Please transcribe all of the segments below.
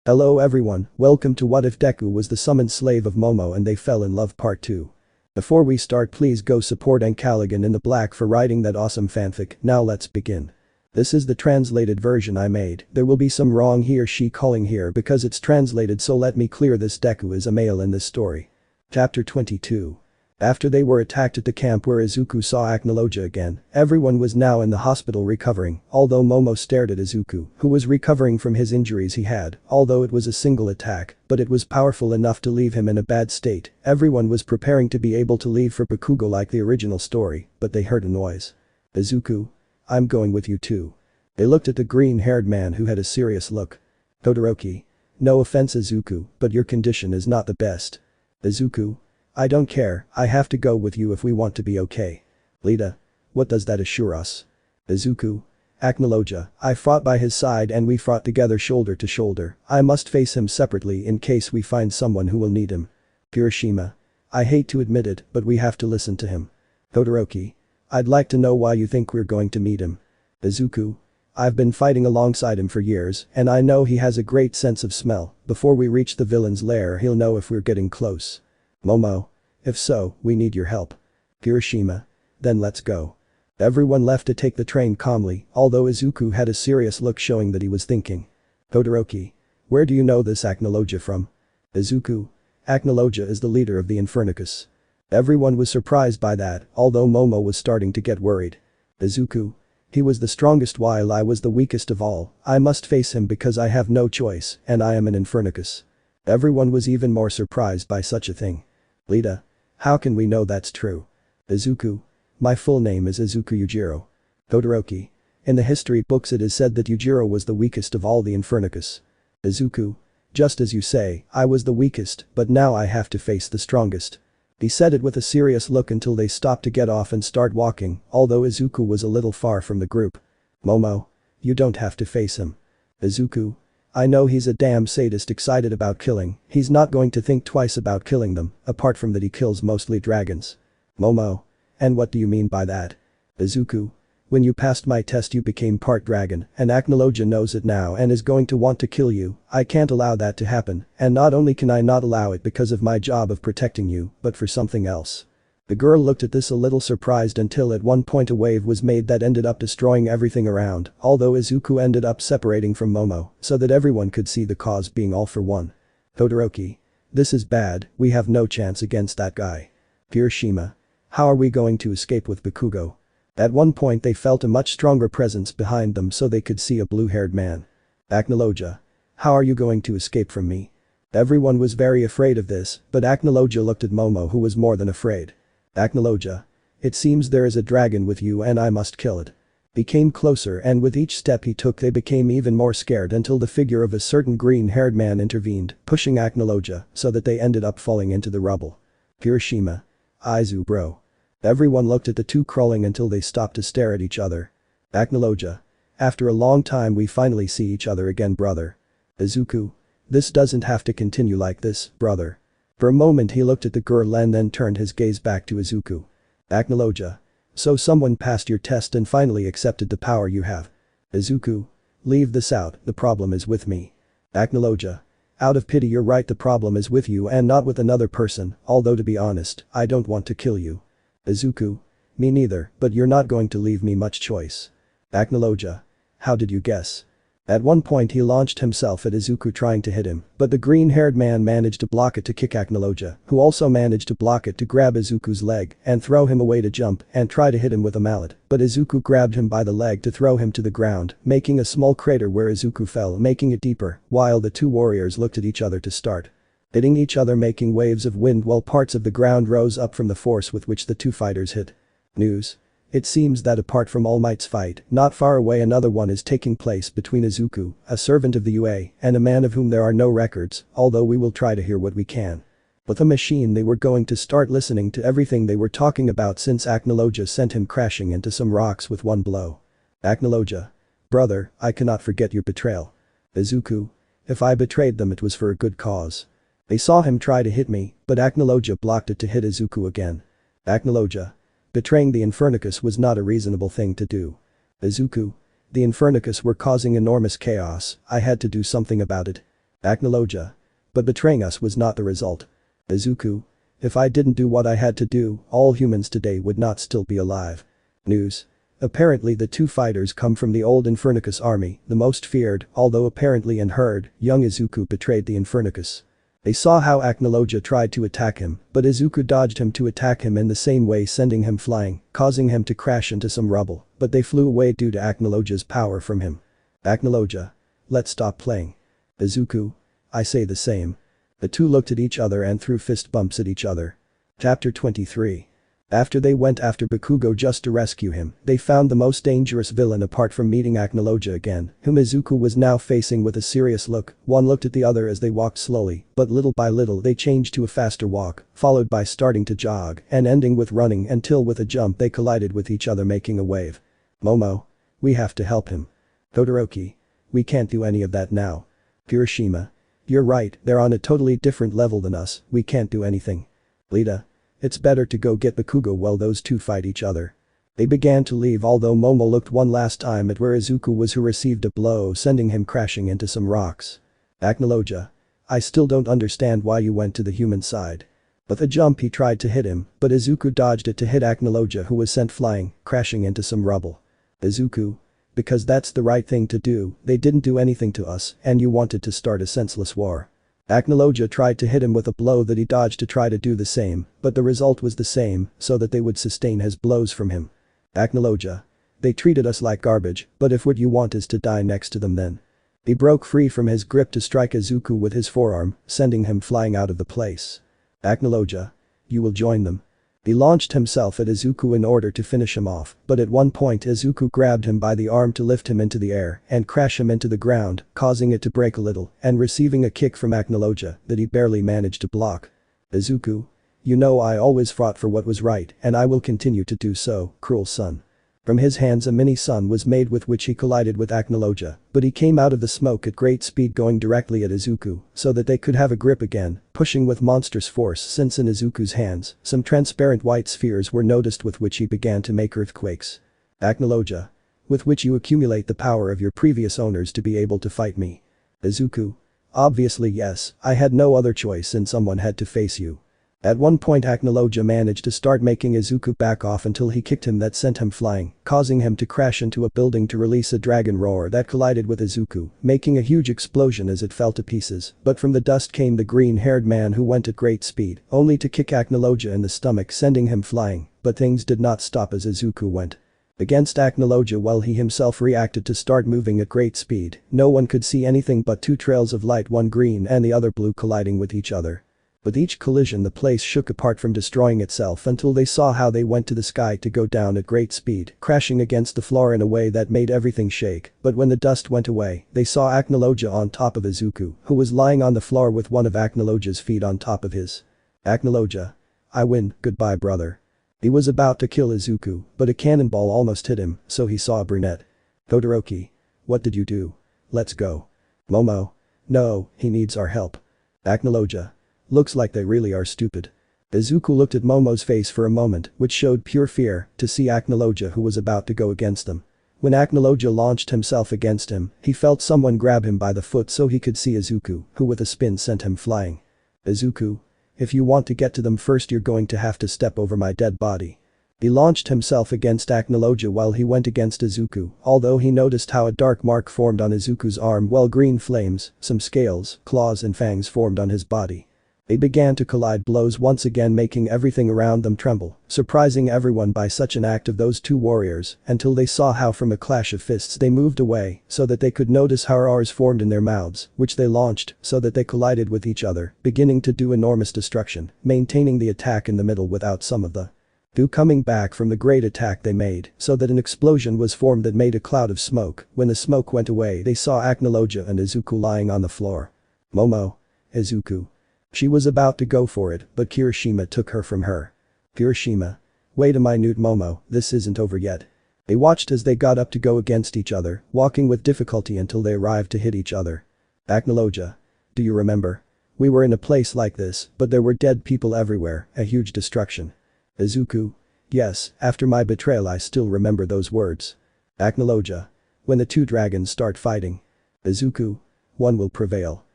Hello everyone, welcome to What If Deku was the summoned slave of Momo and they fell in love part 2. Before we start, please go support ancalagonintheblack for writing that awesome fanfic. Now let's begin. This is the translated version I made. There will be some wrong he or she calling here because it's translated, so let me clear this. Deku is a male in this story. Chapter 22. After they were attacked at the camp where Izuku saw Analogia again, everyone was now in the hospital recovering, although Momo stared at Izuku, who was recovering from his injuries he had, although it was a single attack, but it was powerful enough to leave him in a bad state. Everyone was preparing to be able to leave for Bakugo like the original story, but they heard a noise. Izuku? I'm going with you too. They looked at the green-haired man who had a serious look. Todoroki. No offense Izuku, but your condition is not the best. Izuku? I don't care, I have to go with you if we want to be okay. Lita. What does that assure us? Izuku. Analogia, I fought by his side and we fought together shoulder to shoulder. I must face him separately in case we find someone who will need him. Hiroshima. I hate to admit it, but we have to listen to him. Todoroki. I'd like to know why you think we're going to meet him. Izuku. I've been fighting alongside him for years, and I know he has a great sense of smell. Before we reach the villain's lair he'll know if we're getting close. Momo. If so, we need your help. Hiroshima. Then let's go. Everyone left to take the train calmly, although Izuku had a serious look showing that he was thinking. Todoroki. Where do you know this Analogia from? Izuku. Analogia is the leader of the infernicus. Everyone was surprised by that, although Momo was starting to get worried. Izuku. He was the strongest while I was the weakest of all. I must face him because I have no choice, and I am an infernicus. Everyone was even more surprised by such a thing. Lita. How can we know that's true? Izuku. My full name is Izuku Yujiro. Todoroki. In the history books it is said that Yujiro was the weakest of all the infernicus. Izuku. Just as you say, I was the weakest, but now I have to face the strongest. He said it with a serious look until they stopped to get off and start walking, although Izuku was a little far from the group. Momo. You don't have to face him. Izuku. I know he's a damn sadist excited about killing, he's not going to think twice about killing them, apart from that he kills mostly dragons. Momo. And what do you mean by that? Izuku. When you passed my test you became part dragon, and Analogia knows it now and is going to want to kill you. I can't allow that to happen, and not only can I not allow it because of my job of protecting you, but for something else. The girl looked at this a little surprised until at one point a wave was made that ended up destroying everything around, although Izuku ended up separating from Momo, so that everyone could see the cause being all for one. Todoroki. This is bad, we have no chance against that guy. Hiroshima. How are we going to escape with Bakugo? At one point they felt a much stronger presence behind them so they could see a blue-haired man. Analogia. How are you going to escape from me? Everyone was very afraid of this, but Analogia looked at Momo who was more than afraid. Analogia. It seems there is a dragon with you and I must kill it. He came closer and with each step he took they became even more scared until the figure of a certain green-haired man intervened, pushing Analogia so that they ended up falling into the rubble. Hiroshima. Izu bro. Everyone looked at the two crawling until they stopped to stare at each other. Analogia. After a long time we finally see each other again, brother. Izuku. This doesn't have to continue like this, brother. For a moment he looked at the girl and then turned his gaze back to Izuku. Analogia. So someone passed your test and finally accepted the power you have. Izuku. Leave this out, the problem is with me. Analogia. Out of pity you're right, the problem is with you and not with another person, although to be honest, I don't want to kill you. Izuku. Me neither, but you're not going to leave me much choice. Analogia. How did you guess? At one point he launched himself at Izuku trying to hit him, but the green-haired man managed to block it to kick Analogia, who also managed to block it to grab Izuku's leg and throw him away to jump and try to hit him with a mallet, but Izuku grabbed him by the leg to throw him to the ground, making a small crater where Izuku fell, making it deeper, while the two warriors looked at each other to start hitting each other, making waves of wind while parts of the ground rose up from the force with which the two fighters hit. News. It seems that apart from All Might's fight, not far away another one is taking place between Izuku, a servant of the UA, and a man of whom there are no records, although we will try to hear what we can. With a machine they were going to start listening to everything they were talking about since Analogia sent him crashing into some rocks with one blow. Analogia. Brother, I cannot forget your betrayal. Izuku. If I betrayed them it was for a good cause. They saw him try to hit me, but Analogia blocked it to hit Izuku again. Analogia. Betraying the infernicus was not a reasonable thing to do. Izuku. The infernicus were causing enormous chaos, I had to do something about it. Analogia. But betraying us was not the result. Izuku. If I didn't do what I had to do, all humans today would not still be alive. News. Apparently the two fighters come from the old Infernicus army, the most feared, although apparently unheard, young Izuku betrayed the Infernicus. They saw how Analogia tried to attack him, but Izuku dodged him to attack him in the same way, sending him flying, causing him to crash into some rubble, but they flew away due to Analogia's power from him. Analogia. Let's stop playing. Izuku. I say the same. The two looked at each other and threw fist bumps at each other. Chapter 23. After they went after Bakugo just to rescue him, they found the most dangerous villain apart from meeting Analogia again, whom Izuku was now facing with a serious look. One looked at the other as they walked slowly, but little by little they changed to a faster walk, followed by starting to jog, and ending with running until with a jump they collided with each other, making a wave. Momo. We have to help him. Todoroki. We can't do any of that now. Kirishima. You're right, they're on a totally different level than us, we can't do anything. Lita. It's better to go get Bakugo while those two fight each other. They began to leave, although Momo looked one last time at where Izuku was, who received a blow sending him crashing into some rocks. Analogia. I still don't understand why you went to the human side. With a jump he tried to hit him, but Izuku dodged it to hit Analogia, who was sent flying, crashing into some rubble. Izuku. Because that's the right thing to do, they didn't do anything to us, and you wanted to start a senseless war. Analogia tried to hit him with a blow that he dodged to try to do the same, but the result was the same, so that they would sustain his blows from him. Analogia. They treated us like garbage, but if what you want is to die next to them, then. He broke free from his grip to strike Izuku with his forearm, sending him flying out of the place. Analogia. You will join them. He launched himself at Izuku in order to finish him off, but at one point Izuku grabbed him by the arm to lift him into the air and crash him into the ground, causing it to break a little and receiving a kick from Analogia that he barely managed to block. Izuku. You know I always fought for what was right and I will continue to do so, cruel son. From his hands a mini sun was made with which he collided with Analogia, but he came out of the smoke at great speed, going directly at Izuku so that they could have a grip again, pushing with monstrous force, since in Izuku's hands some transparent white spheres were noticed with which he began to make earthquakes. Analogia. With which you accumulate the power of your previous owners to be able to fight me. Izuku. Obviously yes, I had no other choice and someone had to face you. At one point Analogia managed to start making Izuku back off until he kicked him, that sent him flying, causing him to crash into a building to release a dragon roar that collided with Izuku, making a huge explosion as it fell to pieces, but from the dust came the green-haired man who went at great speed, only to kick Analogia in the stomach, sending him flying, but things did not stop as Izuku went against Analogia while he himself reacted to start moving at great speed. No one could see anything but two trails of light, one green and the other blue, colliding with each other. With each collision the place shook apart from destroying itself until they saw how they went to the sky to go down at great speed, crashing against the floor in a way that made everything shake, but when the dust went away, they saw Analogia on top of Izuku, who was lying on the floor with one of Analogia's feet on top of his. Analogia. I win, goodbye brother. He was about to kill Izuku, but a cannonball almost hit him, so he saw a brunette. Todoroki. What did you do? Let's go. Momo. No, he needs our help. Analogia. Looks like they really are stupid. Izuku looked at Momo's face for a moment, which showed pure fear, to see Analogia, who was about to go against them. When Analogia launched himself against him, he felt someone grab him by the foot so he could see Izuku, who with a spin sent him flying. Izuku. If you want to get to them first, you're going to have to step over my dead body. He launched himself against Analogia while he went against Izuku, although he noticed how a dark mark formed on Izuku's arm while green flames, some scales, claws and fangs formed on his body. They began to collide blows once again, making everything around them tremble, surprising everyone by such an act of those two warriors, until they saw how from a clash of fists they moved away so that they could notice how R's formed in their mouths, which they launched so that they collided with each other, beginning to do enormous destruction, maintaining the attack in the middle without some of the two coming back from the great attack they made, so that an explosion was formed that made a cloud of smoke. When the smoke went away, they saw Analogia and Izuku lying on the floor. Momo. Izuku. She was about to go for it, but Kirishima took her from her. Kirishima. Wait a minute Momo, this isn't over yet. They watched as they got up to go against each other, walking with difficulty until they arrived to hit each other. Analogia. Do you remember? We were in a place like this, but there were dead people everywhere, a huge destruction. Izuku. Yes, after my betrayal I still remember those words. Analogia. When the two dragons start fighting. Izuku. One will prevail.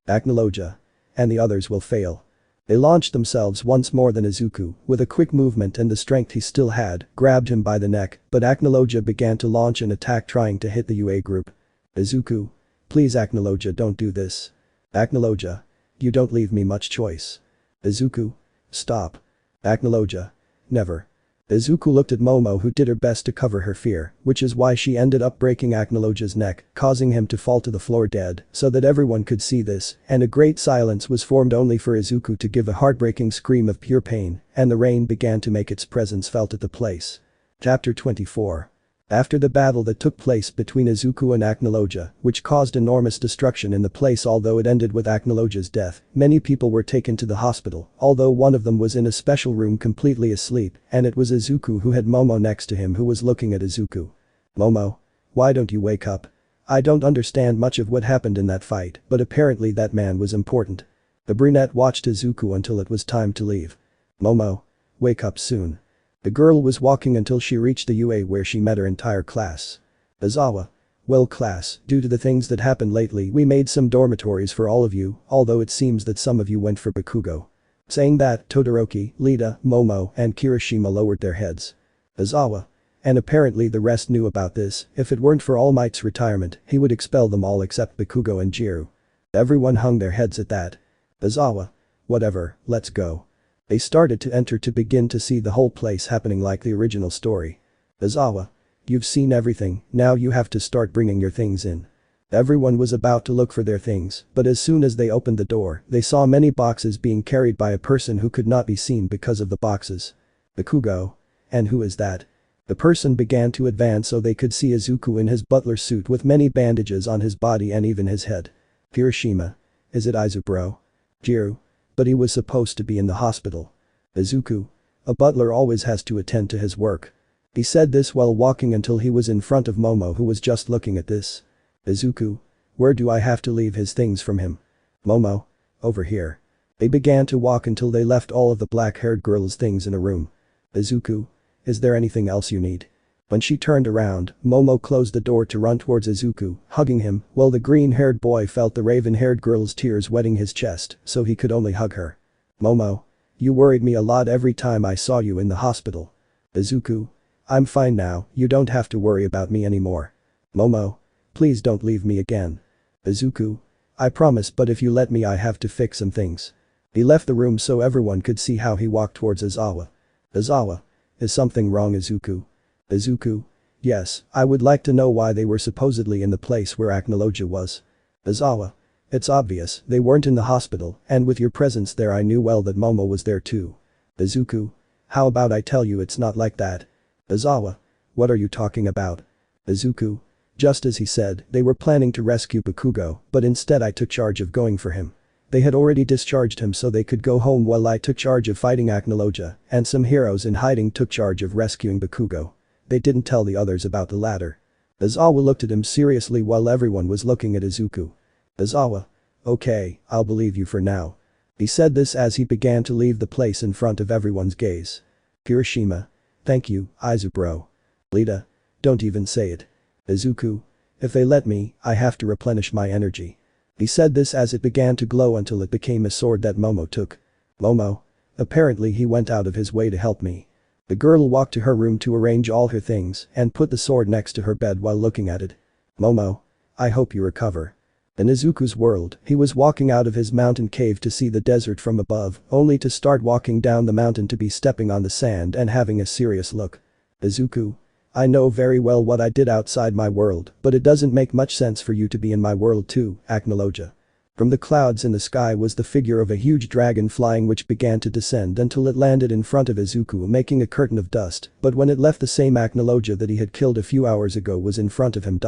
Analogia. And the others will fail. They launched themselves once more than Izuku, with a quick movement and the strength he still had, grabbed him by the neck, but Analogia began to launch an attack trying to hit the UA group. Izuku. Please Analogia, don't do this. Analogia. You don't leave me much choice. Izuku. Stop. Analogia. Never. Izuku looked at Momo, who did her best to cover her fear, which is why she ended up breaking Analogia's neck, causing him to fall to the floor dead, so that everyone could see this, and a great silence was formed only for Izuku to give a heartbreaking scream of pure pain, and the rain began to make its presence felt at the place. Chapter 24. After the battle that took place between Izuku and Analogia, which caused enormous destruction in the place although it ended with Analogia's death, many people were taken to the hospital, although one of them was in a special room completely asleep, and it was Izuku who had Momo next to him who was looking at Izuku. Momo. Why don't you wake up? I don't understand much of what happened in that fight, but apparently that man was important. The brunette watched Izuku until it was time to leave. Momo. Wake up soon. The girl was walking until she reached the UA where she met her entire class. Aizawa. Well class, due to the things that happened lately we made some dormitories for all of you, although it seems that some of you went for Bakugo. Saying that, Todoroki, Lita, Momo, and Kirishima lowered their heads. Aizawa. And apparently the rest knew about this, if it weren't for All Might's retirement, he would expel them all except Bakugo and Jiru. Everyone hung their heads at that. Aizawa. Whatever, let's go. They started to enter to begin to see the whole place happening like the original story. Aizawa. You've seen everything, now you have to start bringing your things in. Everyone was about to look for their things, but as soon as they opened the door, they saw many boxes being carried by a person who could not be seen because of the boxes. Bakugo. And who is that? The person began to advance so they could see Izuku in his butler suit with many bandages on his body and even his head. Kirishima. Is it Izuku? Jiru. But he was supposed to be in the hospital. Izuku. A butler always has to attend to his work. He said this while walking until he was in front of Momo who was just looking at this. Izuku. Where do I have to leave his things from him? Momo. Over here. They began to walk until they left all of the black-haired girl's things in a room. Izuku. Is there anything else you need? When she turned around, Momo closed the door to run towards Izuku, hugging him, while the green-haired boy felt the raven-haired girl's tears wetting his chest, so he could only hug her. Momo. You worried me a lot every time I saw you in the hospital. Izuku. I'm fine now, you don't have to worry about me anymore. Momo. Please don't leave me again. Izuku. I promise, but if you let me I have to fix some things. He left the room so everyone could see how he walked towards Aizawa. Aizawa. Is something wrong, Izuku? Izuku. Yes, I would like to know why they were supposedly in the place where Analogia was. Aizawa. It's obvious, they weren't in the hospital, and with your presence there I knew well that Momo was there too. Izuku. How about I tell you it's not like that? Aizawa. What are you talking about? Izuku. Just as he said, they were planning to rescue Bakugo, but instead I took charge of going for him. They had already discharged him so they could go home while I took charge of fighting Analogia, and some heroes in hiding took charge of rescuing Bakugo. They didn't tell the others about the latter. Aizawa looked at him seriously while everyone was looking at Izuku. Aizawa. Okay, I'll believe you for now. He said this as he began to leave the place in front of everyone's gaze. Kirishima. Thank you, Izuku. Lita. Don't even say it. Izuku. If they let me, I have to replenish my energy. He said this as it began to glow until it became a sword that Momo took. Momo. Apparently he went out of his way to help me. The girl walked to her room to arrange all her things and put the sword next to her bed while looking at it. Momo. I hope you recover. In Izuku's world, he was walking out of his mountain cave to see the desert from above, only to start walking down the mountain to be stepping on the sand and having a serious look. Izuku. I know very well what I did outside my world, but it doesn't make much sense for you to be in my world too, Analogia. From the clouds in the sky was the figure of a huge dragon flying which began to descend until it landed in front of Izuku making a curtain of dust, but when it left the same Analogia that he had killed a few hours ago was in front of him.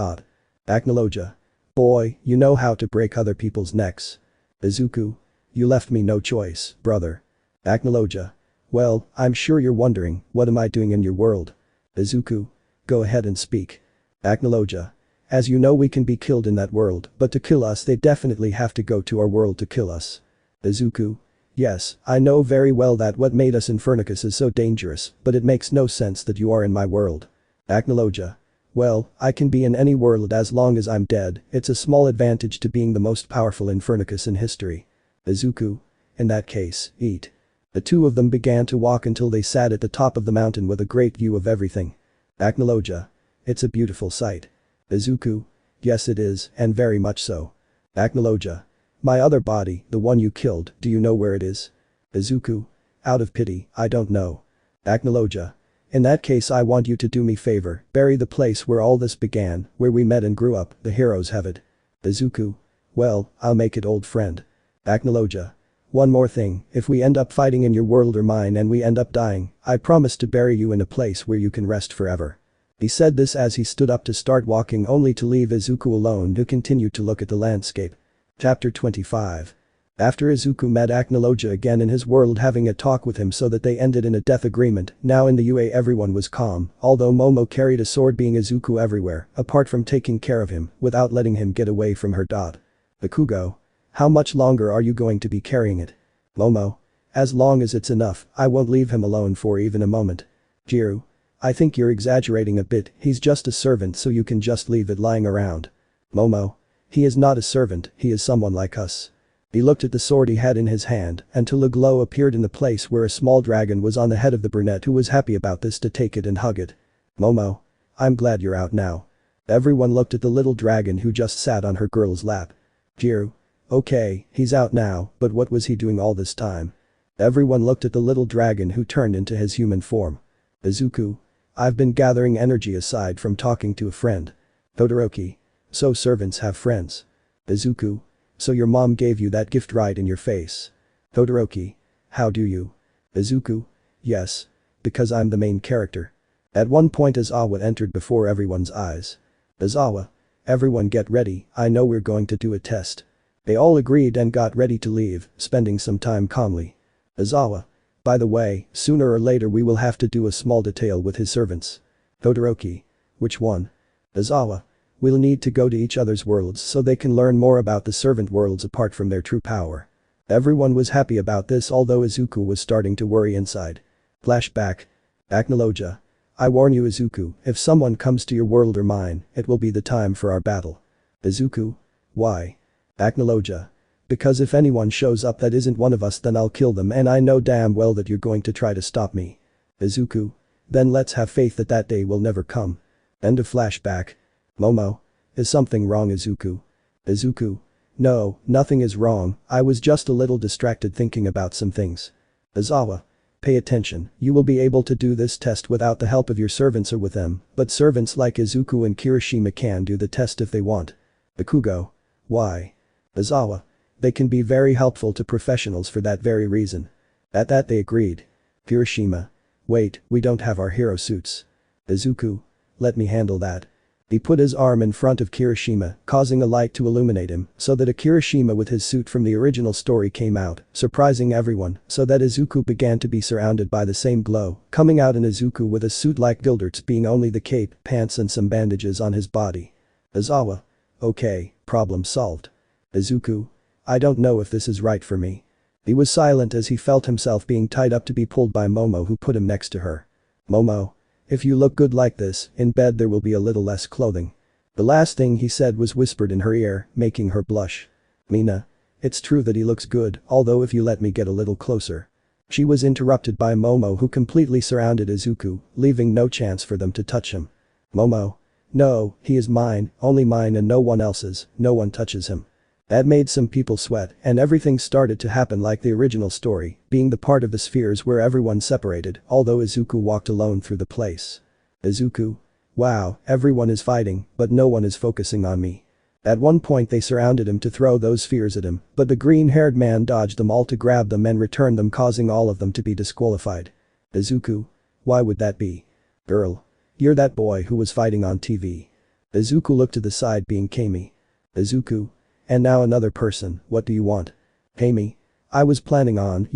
Analogia. Boy, you know how to break other people's necks. Izuku. You left me no choice, brother. Analogia. Well, I'm sure you're wondering, what am I doing in your world? Izuku. Go ahead and speak. Analogia. As you know we can be killed in that world, but to kill us they definitely have to go to our world to kill us. Izuku. Yes, I know very well that what made us infernicus is so dangerous, but it makes no sense that you are in my world. Analogia. Well, I can be in any world as long as I'm dead, it's a small advantage to being the most powerful infernicus in history. Izuku. In that case, eat. The two of them began to walk until they sat at the top of the mountain with a great view of everything. Analogia. It's a beautiful sight. Izuku. Yes it is, and very much so. Analogia. My other body, the one you killed, do you know where it is? Izuku. Out of pity, I don't know. Analogia. In that case I want you to do me favor, bury the place where all this began, where we met and grew up, the heroes have it. Izuku. Well, I'll make it, old friend. Analogia. One more thing, if we end up fighting in your world or mine and we end up dying, I promise to bury you in a place where you can rest forever. He said this as he stood up to start walking only to leave Izuku alone to continue to look at the landscape. Chapter 25. After Izuku met Analogia again in his world having a talk with him so that they ended in a death agreement, now in the UA everyone was calm, although Momo carried a sword being Izuku everywhere, apart from taking care of him, without letting him get away from her. Bakugo. How much longer are you going to be carrying it? Momo. As long as it's enough, I won't leave him alone for even a moment. Jiru. I think you're exaggerating a bit, he's just a servant so you can just leave it lying around. Momo. He is not a servant, he is someone like us. He looked at the sword he had in his hand until a glow appeared in the place where a small dragon was on the head of the brunette who was happy about this to take it and hug it. Momo. I'm glad you're out now. Everyone looked at the little dragon who just sat on her girl's lap. Jiru. Okay, he's out now, but what was he doing all this time? Everyone looked at the little dragon who turned into his human form. Izuku. I've been gathering energy aside from talking to a friend. Todoroki. So servants have friends. Izuku. So your mom gave you that gift right in your face. Todoroki. How do you? Izuku. Yes. Because I'm the main character. At one point Izawa entered before everyone's eyes. Izawa. Everyone get ready, I know we're going to do a test. They all agreed and got ready to leave, spending some time calmly. Izawa. By the way, sooner or later we will have to do a small detail with his servants. Todoroki. Which one? Izawa. We'll need to go to each other's worlds so they can learn more about the servant worlds apart from their true power. Everyone was happy about this although Izuku was starting to worry inside. Flashback. Analogia. I warn you Izuku, if someone comes to your world or mine, it will be the time for our battle. Izuku. Why? Analogia. Because if anyone shows up that isn't one of us then I'll kill them and I know damn well that you're going to try to stop me. Izuku. Then let's have faith that that day will never come. End of flashback. Momo. Is something wrong Izuku? Izuku. No, nothing is wrong, I was just a little distracted thinking about some things. Izawa. Pay attention, you will be able to do this test without the help of your servants or with them, but servants like Izuku and Kirishima can do the test if they want. Bakugo. Why? Izawa. They can be very helpful to professionals for that very reason. At that they agreed. Kirishima. Wait, we don't have our hero suits. Izuku. Let me handle that. He put his arm in front of Kirishima, causing a light to illuminate him, so that a Kirishima with his suit from the original story came out, surprising everyone, so that Izuku began to be surrounded by the same glow, coming out in Izuku with a suit like Gildert's being only the cape, pants and some bandages on his body. Izawa. Okay, problem solved. Izuku. I don't know if this is right for me. He was silent as he felt himself being tied up to be pulled by Momo who put him next to her. Momo. If you look good like this, in bed there will be a little less clothing. The last thing he said was whispered in her ear, making her blush. Mina. It's true that he looks good, although if you let me get a little closer. She was interrupted by Momo who completely surrounded Izuku, leaving no chance for them to touch him. Momo. No, he is mine, only mine and no one else's, no one touches him. That made some people sweat and everything started to happen like the original story, being the part of the spheres where everyone separated, although Izuku walked alone through the place. Izuku. Wow, everyone is fighting, but no one is focusing on me. At one point they surrounded him to throw those spheres at him, but the green-haired man dodged them all to grab them and return them causing all of them to be disqualified. Izuku. Why would that be? Girl. You're that boy who was fighting on TV. Izuku looked to the side being Kami. Izuku. And now another person, what do you want? Kami. I was planning on,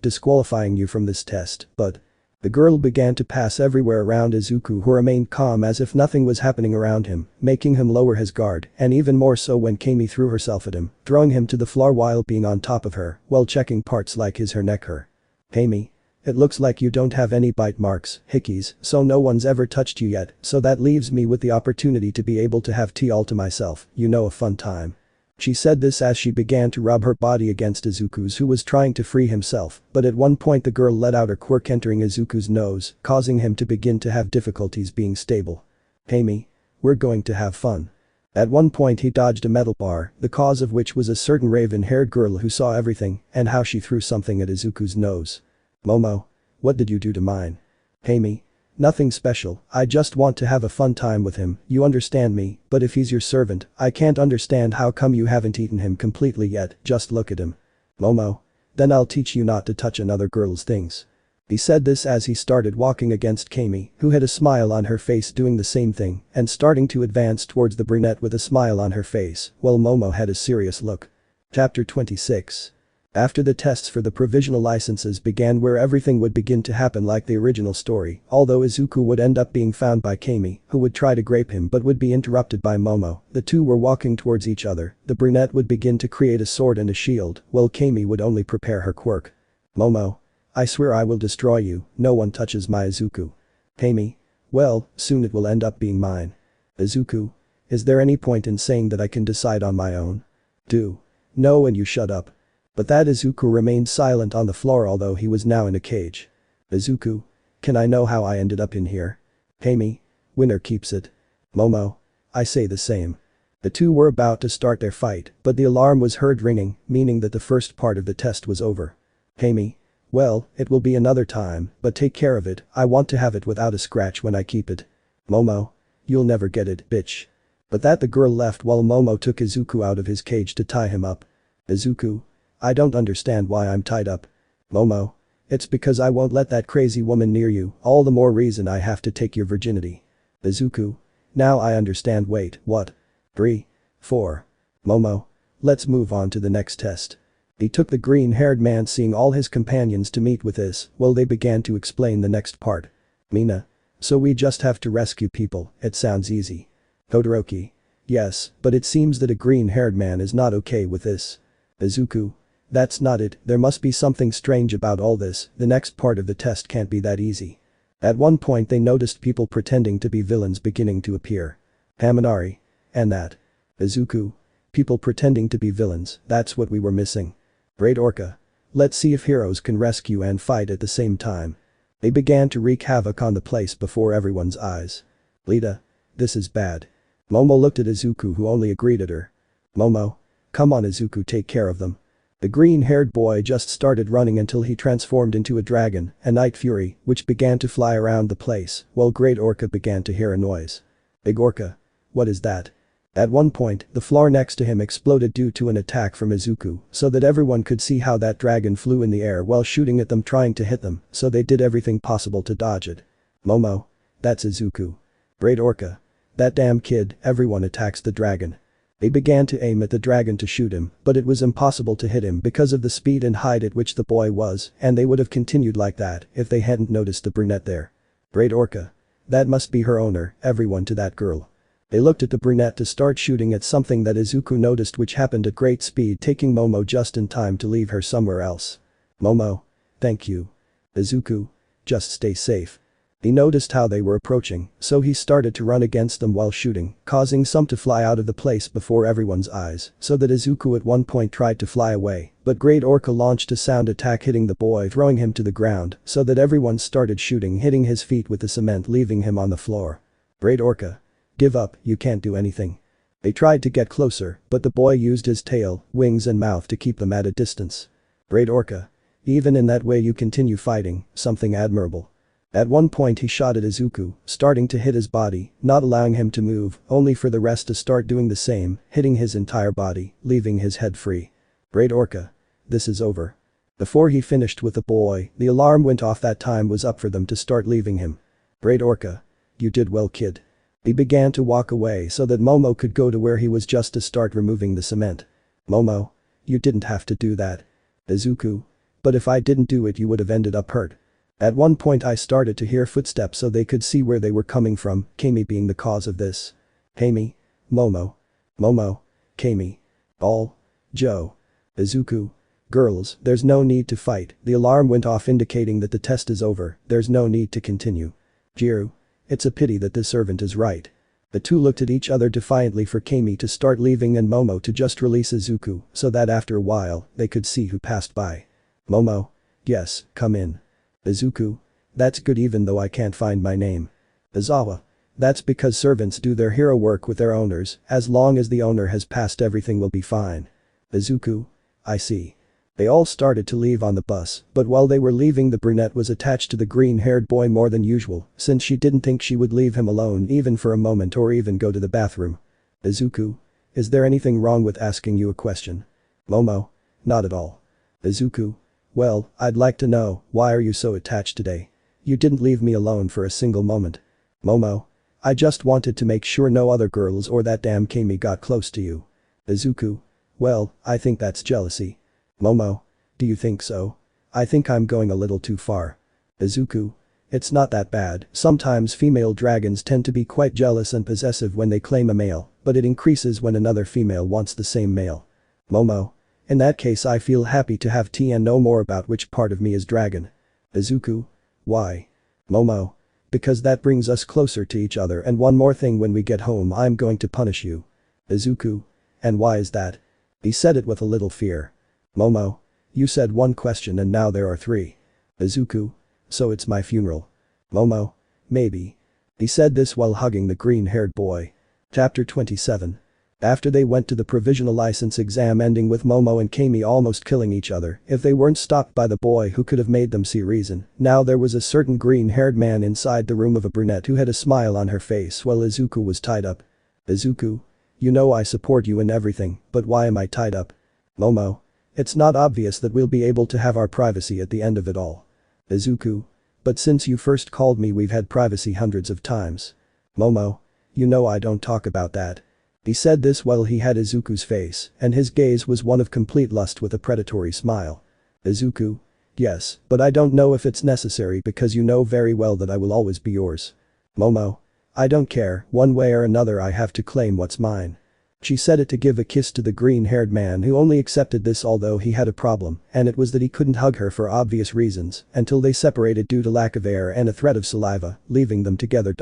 disqualifying you from this test, but. The girl began to pass everywhere around Izuku who remained calm as if nothing was happening around him, making him lower his guard, and even more so when Kami threw herself at him, throwing him to the floor while being on top of her, while checking parts like his her neck her. Kami. It looks like you don't have any bite marks, hickeys, so no one's ever touched you yet, so that leaves me with the opportunity to be able to have tea all to myself, you know, a fun time. She said this as she began to rub her body against Izuku's, who was trying to free himself, but at one point the girl let out a quirk entering Izuku's nose, causing him to begin to have difficulties being stable. "Hey me. We're going to have fun." At one point he dodged a metal bar, the cause of which was a certain raven-haired girl who saw everything and how she threw something at Izuku's nose. "Momo. What did you do to mine?" "Hey me. Nothing special, I just want to have a fun time with him, you understand me, but if he's your servant, I can't understand how come you haven't eaten him completely yet, just look at him." "Momo. Then I'll teach you not to touch another girl's things." He said this as he started walking against Kami, who had a smile on her face doing the same thing, and starting to advance towards the brunette with a smile on her face, while Momo had a serious look. Chapter 26. After the tests for the provisional licenses began, where everything would begin to happen like the original story, although Izuku would end up being found by Kami, who would try to grape him but would be interrupted by Momo. The two were walking towards each other, the brunette would begin to create a sword and a shield, while Kami would only prepare her quirk. "Momo. I swear I will destroy you, no one touches my Izuku." "Kami. Well, soon it will end up being mine." "Izuku. Is there any point in saying that I can decide on my own?" "Do. No, and you shut up." But that Izuku remained silent on the floor, although he was now in a cage. "Izuku. Can I know how I ended up in here?" "Kami. Winner keeps it." "Momo. I say the same." The two were about to start their fight, but the alarm was heard ringing, meaning that the first part of the test was over. "Kami. Well, it will be another time, but take care of it, I want to have it without a scratch when I keep it." "Momo. You'll never get it, bitch." But that the girl left while Momo took Izuku out of his cage to tie him up. "Izuku. I don't understand why I'm tied up." "Momo. It's because I won't let that crazy woman near you, all the more reason I have to take your virginity." "Izuku. Now I understand, wait, what?" 3. 4. "Momo. Let's move on to the next test." He took the green-haired man, seeing all his companions to meet with this, while they began to explain the next part. "Mina. So we just have to rescue people, it sounds easy." Todoroki. "Yes, but it seems that a green-haired man is not okay with this." Izuku. "That's not it, there must be something strange about all this, the next part of the test can't be that easy." At one point they noticed people pretending to be villains beginning to appear. Haminari. "And that?" Izuku. "People pretending to be villains, that's what we were missing." Great Orca. "Let's see if heroes can rescue and fight at the same time." They began to wreak havoc on the place before everyone's eyes. Lita. "This is bad." Momo looked at Izuku, who only agreed at her. "Momo. Come on Izuku, take care of them." The green-haired boy just started running until he transformed into a dragon, a night fury, which began to fly around the place, while Great Orca began to hear a noise. Big Orca. "What is that?" At one point, the floor next to him exploded due to an attack from Izuku, so that everyone could see how that dragon flew in the air while shooting at them, trying to hit them, so they did everything possible to dodge it. Momo. "That's Izuku." Great Orca. "That damn kid, everyone attacks the dragon." They began to aim at the dragon to shoot him, but it was impossible to hit him because of the speed and height at which the boy was, and they would have continued like that if they hadn't noticed the brunette there. Great Orca. "That must be her owner, everyone to that girl." They looked at the brunette to start shooting at something that Izuku noticed, which happened at great speed, taking Momo just in time to leave her somewhere else. Momo. "Thank you." Izuku. "Just stay safe." He noticed how they were approaching, so he started to run against them while shooting, causing some to fly out of the place before everyone's eyes, so that Izuku at one point tried to fly away, but Great Orca launched a sound attack hitting the boy, throwing him to the ground, so that everyone started shooting, hitting his feet with the cement, leaving him on the floor. Great Orca. "Give up, you can't do anything." They tried to get closer, but the boy used his tail, wings and mouth to keep them at a distance. Great Orca. "Even in that way you continue fighting, something admirable." At one point he shot at Izuku, starting to hit his body, not allowing him to move, only for the rest to start doing the same, hitting his entire body, leaving his head free. Great Orca. "This is over." Before he finished with the boy, the alarm went off. That time was up for them to start leaving him. Great Orca. "You did well, kid." He began to walk away so that Momo could go to where he was just to start removing the cement. Momo. "You didn't have to do that." Izuku. "But if I didn't do it you would have ended up hurt." At one point I started to hear footsteps so they could see where they were coming from, Kami being the cause of this. Kami. Momo. Momo. Kami. All. Joe. Izuku. Girls, there's no need to fight, the alarm went off indicating that the test is over, there's no need to continue. Jiro. It's a pity that this servant is right. The two looked at each other defiantly for Kami to start leaving and Momo to just release Izuku so that after a while, they could see who passed by. Momo. Yes, come in. Izuku. That's good even though I can't find my name. Izawa. That's because servants do their hero work with their owners, as long as the owner has passed everything will be fine. Izuku. I see. They all started to leave on the bus, but while they were leaving the brunette was attached to the green-haired boy more than usual, since she didn't think she would leave him alone even for a moment or even go to the bathroom. Izuku. Is there anything wrong with asking you a question? Momo. Not at all. Izuku. Well, I'd like to know, why are you so attached today? You didn't leave me alone for a single moment. Momo. I just wanted to make sure no other girls or that damn Kami got close to you. Izuku. Well, I think that's jealousy. Momo. Do you think so? I think I'm going a little too far. Izuku. It's not that bad, sometimes female dragons tend to be quite jealous and possessive when they claim a male, but it increases when another female wants the same male. Momo. In that case I feel happy to have tea and know more about which part of me is dragon. Izuku. Why? Momo. Because that brings us closer to each other and one more thing when we get home I'm going to punish you. Izuku. And why is that? He said it with a little fear. Momo. You said one question and now there are three. Izuku. So it's my funeral. Momo. Maybe. He said this while hugging the green-haired boy. Chapter 27. After they went to the provisional license exam ending with Momo and Kami almost killing each other if they weren't stopped by the boy who could have made them see reason, now there was a certain green-haired man inside the room of a brunette who had a smile on her face while Izuku was tied up. Izuku. You know I support you in everything, but why am I tied up? Momo. It's not obvious that we'll be able to have our privacy at the end of it all. Izuku. But since you first called me we've had privacy hundreds of times. Momo. You know I don't talk about that. He said this while he had Izuku's face, and his gaze was one of complete lust with a predatory smile. Izuku. Yes, but I don't know if it's necessary because you know very well that I will always be yours. Momo. I don't care, one way or another I have to claim what's mine. She said it to give a kiss to the green-haired man who only accepted this although he had a problem, and it was that he couldn't hug her for obvious reasons until they separated due to lack of air and a threat of saliva, leaving them together.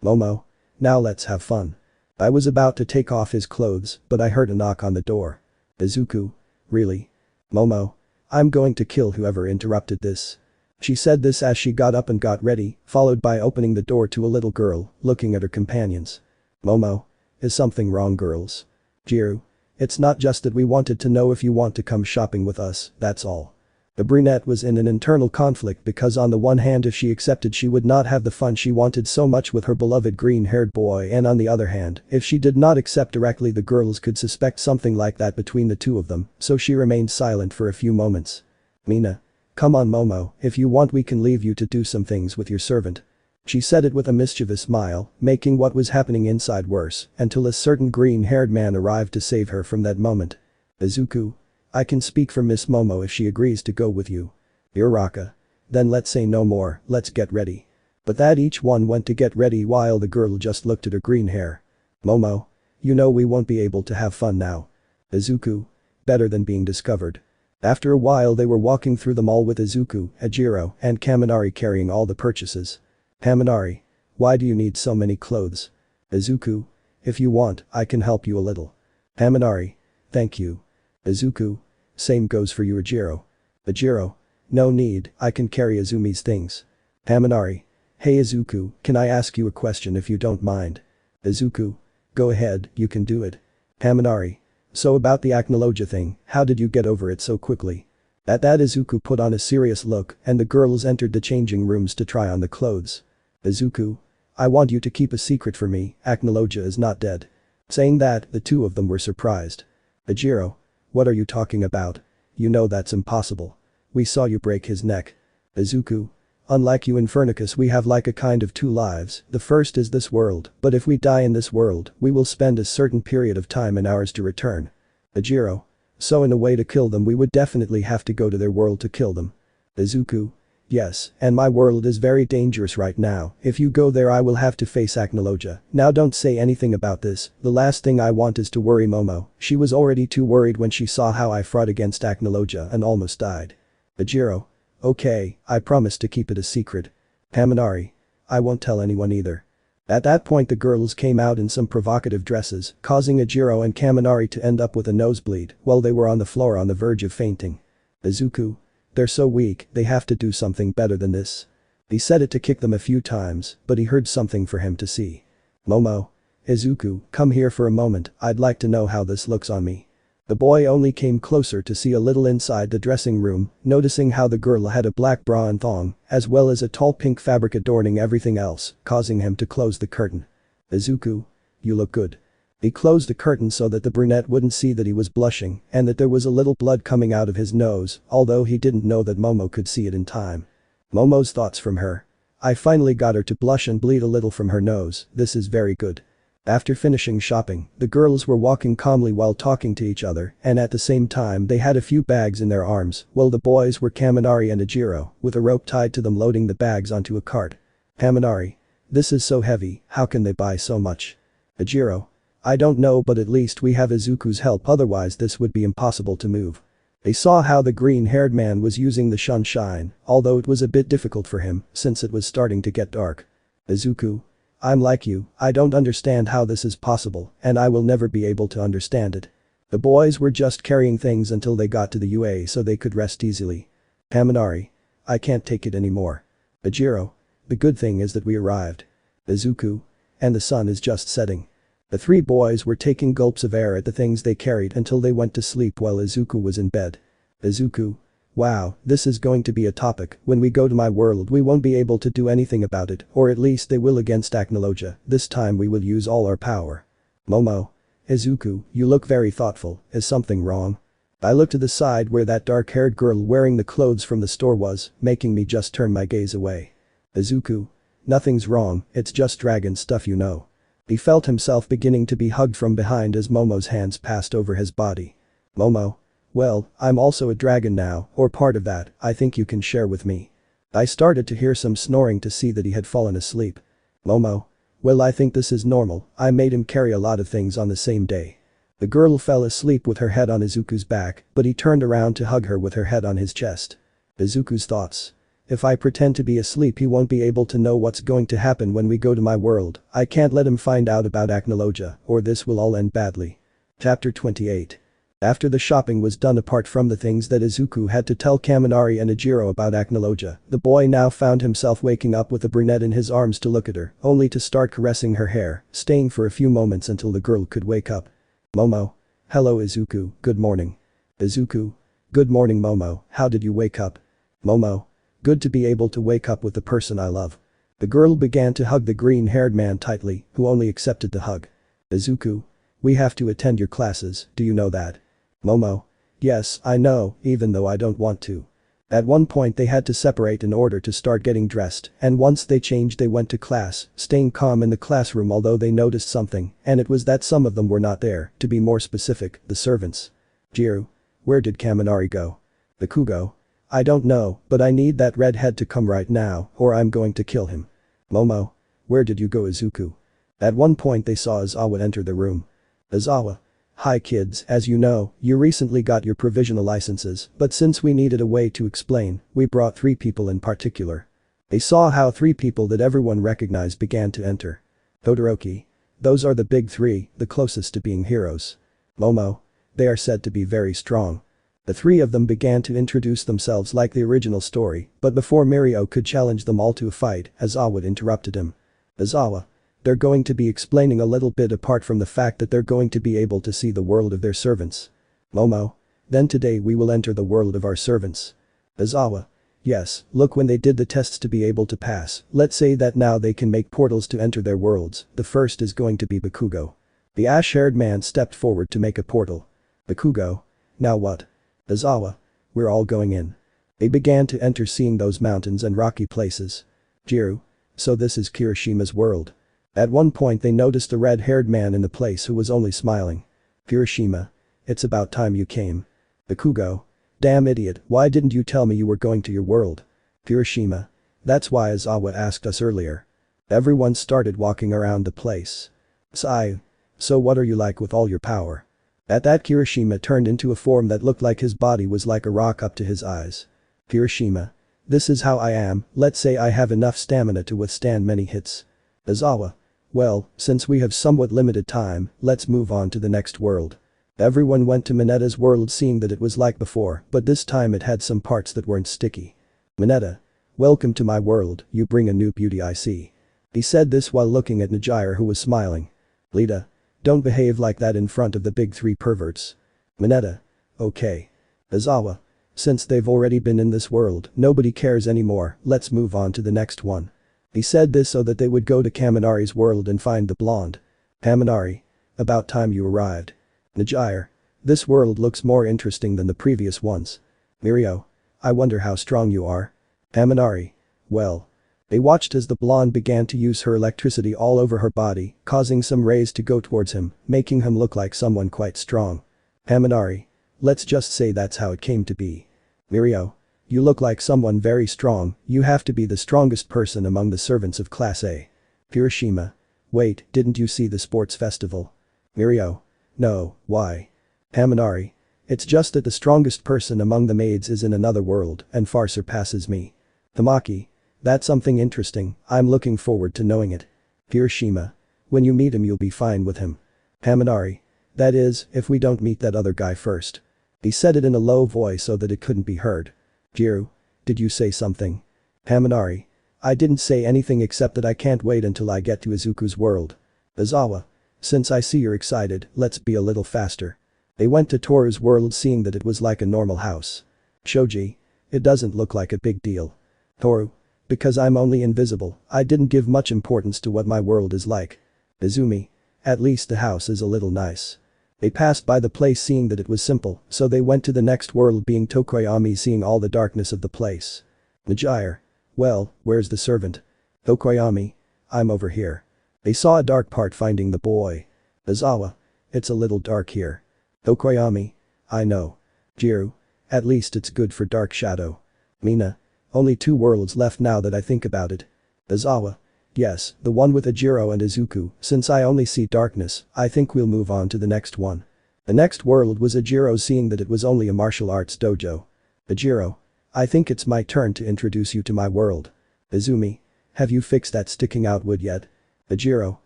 Momo. Now let's have fun. I was about to take off his clothes, but I heard a knock on the door. Izuku. Really? Momo. I'm going to kill whoever interrupted this. She said this as she got up and got ready, followed by opening the door to a little girl, looking at her companions. Momo. Is something wrong, girls? Jiro. It's not just that we wanted to know if you want to come shopping with us, that's all. The brunette was in an internal conflict because on the one hand if she accepted she would not have the fun she wanted so much with her beloved green-haired boy and on the other hand, if she did not accept directly the girls could suspect something like that between the two of them, so she remained silent for a few moments. Mina. Come on Momo, if you want we can leave you to do some things with your servant. She said it with a mischievous smile, making what was happening inside worse, until a certain green-haired man arrived to save her from that moment. Izuku. I can speak for Miss Momo if she agrees to go with you. Uraka. Then let's say no more, let's get ready. But that each one went to get ready while the girl just looked at her green hair. Momo. You know we won't be able to have fun now. Izuku. Better than being discovered. After a while they were walking through the mall with Izuku, Ajiro, and Kaminari carrying all the purchases. Kaminari. Why do you need so many clothes? Izuku. If you want, I can help you a little. Kaminari. Thank you. Izuku. Same goes for you Ajiro. Ajiro. No need, I can carry Izumi's things. Kaminari. Hey Izuku, can I ask you a question if you don't mind? Izuku. Go ahead, you can do it. Kaminari. So about the Analogia thing, how did you get over it so quickly? At that Izuku put on a serious look and the girls entered the changing rooms to try on the clothes. Izuku. I want you to keep a secret for me, Analogia is not dead. Saying that, the two of them were surprised. Ajiro. What are you talking about? You know that's impossible. We saw you break his neck. Izuku. Unlike you infernicus we have like a kind of two lives, the first is this world, but if we die in this world, we will spend a certain period of time in ours to return. Ajiro. So in a way to kill them we would definitely have to go to their world to kill them. Izuku. Yes, and my world is very dangerous right now. If you go there I will have to face Analogia. Now don't say anything about this, the last thing I want is to worry Momo. She was already too worried when she saw how I fought against Analogia and almost died. Ajiro. Okay, I promise to keep it a secret. Kaminari. I won't tell anyone either. At that point the girls came out in some provocative dresses, causing Ajiro and Kaminari to end up with a nosebleed while they were on the floor on the verge of fainting. Izuku. They're so weak, they have to do something better than this. He said it to kick them a few times, but he heard something for him to see. Momo. Izuku, come here for a moment, I'd like to know how this looks on me. The boy only came closer to see a little inside the dressing room, noticing how the girl had a black bra and thong, as well as a tall pink fabric adorning everything else, causing him to close the curtain. Izuku. You look good. He closed the curtain so that the brunette wouldn't see that he was blushing and that there was a little blood coming out of his nose, although he didn't know that Momo could see it in time. Momo's thoughts from her. I finally got her to blush and bleed a little from her nose, this is very good. After finishing shopping, the girls were walking calmly while talking to each other and at the same time they had a few bags in their arms while the boys were Kaminari and Ajiro, with a rope tied to them loading the bags onto a cart. Kaminari. This is so heavy, how can they buy so much? Ajiro. I don't know but at least we have Izuku's help otherwise this would be impossible to move. They saw how the green-haired man was using the sunshine, although it was a bit difficult for him since it was starting to get dark. Izuku. I'm like you, I don't understand how this is possible and I will never be able to understand it. The boys were just carrying things until they got to the UA so they could rest easily. Kaminari. I can't take it anymore. Ajiro. The good thing is that we arrived. Izuku. And the sun is just setting. The three boys were taking gulps of air at the things they carried until they went to sleep while Izuku was in bed. Izuku. Wow, this is going to be a topic, when we go to my world we won't be able to do anything about it, or at least they will against Analogia, this time we will use all our power. Momo. Izuku, you look very thoughtful, is something wrong? I looked to the side where that dark-haired girl wearing the clothes from the store was, making me just turn my gaze away. Izuku. Nothing's wrong, it's just dragon stuff you know. He felt himself beginning to be hugged from behind as Momo's hands passed over his body. Momo. Well, I'm also a dragon now, or part of that, I think you can share with me. I started to hear some snoring to see that he had fallen asleep. Momo. Well I think this is normal, I made him carry a lot of things on the same day. The girl fell asleep with her head on Izuku's back, but he turned around to hug her with her head on his chest. Izuku's thoughts. If I pretend to be asleep he won't be able to know what's going to happen when we go to my world, I can't let him find out about Analogia, or this will all end badly. Chapter 28. After the shopping was done apart from the things that Izuku had to tell Kaminari and Ajiro about Analogia, the boy now found himself waking up with the brunette in his arms to look at her, only to start caressing her hair, staying for a few moments until the girl could wake up. Momo. Hello Izuku, good morning. Izuku. Good morning Momo, how did you wake up? Momo. Good to be able to wake up with the person I love. The girl began to hug the green-haired man tightly, who only accepted the hug. Izuku. We have to attend your classes, do you know that? Momo. Yes, I know, even though I don't want to. At one point they had to separate in order to start getting dressed, and once they changed they went to class, staying calm in the classroom although they noticed something, and it was that some of them were not there, to be more specific, the servants. Jiru. Where did Kaminari go? Bakugo. I don't know, but I need that redhead to come right now, or I'm going to kill him. Momo. Where did you go Izuku? At one point they saw Izawa enter the room. Izawa. Hi kids, as you know, you recently got your provisional licenses, but since we needed a way to explain, we brought 3 people in particular. They saw how 3 people that everyone recognized began to enter. Todoroki. Those are the big 3, the closest to being heroes. Momo. They are said to be very strong. The 3 of them began to introduce themselves like the original story, but before Mirio could challenge them all to a fight, Izawa interrupted him. Izawa. They're going to be explaining a little bit apart from the fact that they're going to be able to see the world of their servants. Momo. Then today we will enter the world of our servants. Izawa. Yes, look when they did the tests to be able to pass, let's say that now they can make portals to enter their worlds, the first is going to be Bakugo. The ash-haired man stepped forward to make a portal. Bakugo. Now what? Izawa. We're all going in. They began to enter seeing those mountains and rocky places. Jiru. So this is Kirishima's world. At one point they noticed a red-haired man in the place who was only smiling. Kirishima. It's about time you came. Bakugo. Damn idiot, why didn't you tell me you were going to your world? Hiroshima. That's why Aizawa asked us earlier. Everyone started walking around the place. Sigh. So what are you like with all your power? At that Kirishima turned into a form that looked like his body was like a rock up to his eyes. Kirishima. This is how I am, let's say I have enough stamina to withstand many hits. Aizawa. Well, since we have somewhat limited time, let's move on to the next world. Everyone went to Minetta's world seeing that it was like before, but this time it had some parts that weren't sticky. Minetta. Welcome to my world, you bring a new beauty I see. He said this while looking at Najire who was smiling. Lita. Don't behave like that in front of the big three perverts. Minetta. Okay. Aizawa. Since they've already been in this world, nobody cares anymore, let's move on to the next one. He said this so that they would go to Kaminari's world and find the blonde. Kaminari. About time you arrived. Najire. This world looks more interesting than the previous ones. Mirio. I wonder how strong you are. Kaminari. Well. They watched as the blonde began to use her electricity all over her body, causing some rays to go towards him, making him look like someone quite strong. Kaminari. Let's just say that's how it came to be. Mirio. You look like someone very strong, you have to be the strongest person among the servants of Class A. Hiroshima. Wait, didn't you see the sports festival? Mirio. No, why? Kaminari. It's just that the strongest person among the maids is in another world and far surpasses me. Tamaki. That's something interesting, I'm looking forward to knowing it. Hiroshima. When you meet him you'll be fine with him. Kaminari. That is, if we don't meet that other guy first. He said it in a low voice so that it couldn't be heard. Jiru. Did you say something? Kaminari. I didn't say anything except that I can't wait until I get to Izuku's world. Aizawa. Since I see you're excited, let's be a little faster. They went to Toru's world seeing that it was like a normal house. Shoji. It doesn't look like a big deal. Toru. Because I'm only invisible, I didn't give much importance to what my world is like. Izumi. At least the house is a little nice. They passed by the place seeing that it was simple, so they went to the next world being Tokoyami seeing all the darkness of the place. Najire. Well, where's the servant? Tokoyami. I'm over here. They saw a dark part finding the boy. Aizawa. It's a little dark here. Tokoyami. I know. Jiru. At least it's good for dark shadow. Mina. Only 2 worlds left now that I think about it. Aizawa. Yes, the one with Ajiro and Izuku, since I only see darkness, I think we'll move on to the next one. The next world was Ajiro seeing that it was only a martial arts dojo. Ajiro. I think it's my turn to introduce you to my world. Izumi. Have you fixed that sticking out wood yet? Ajiro.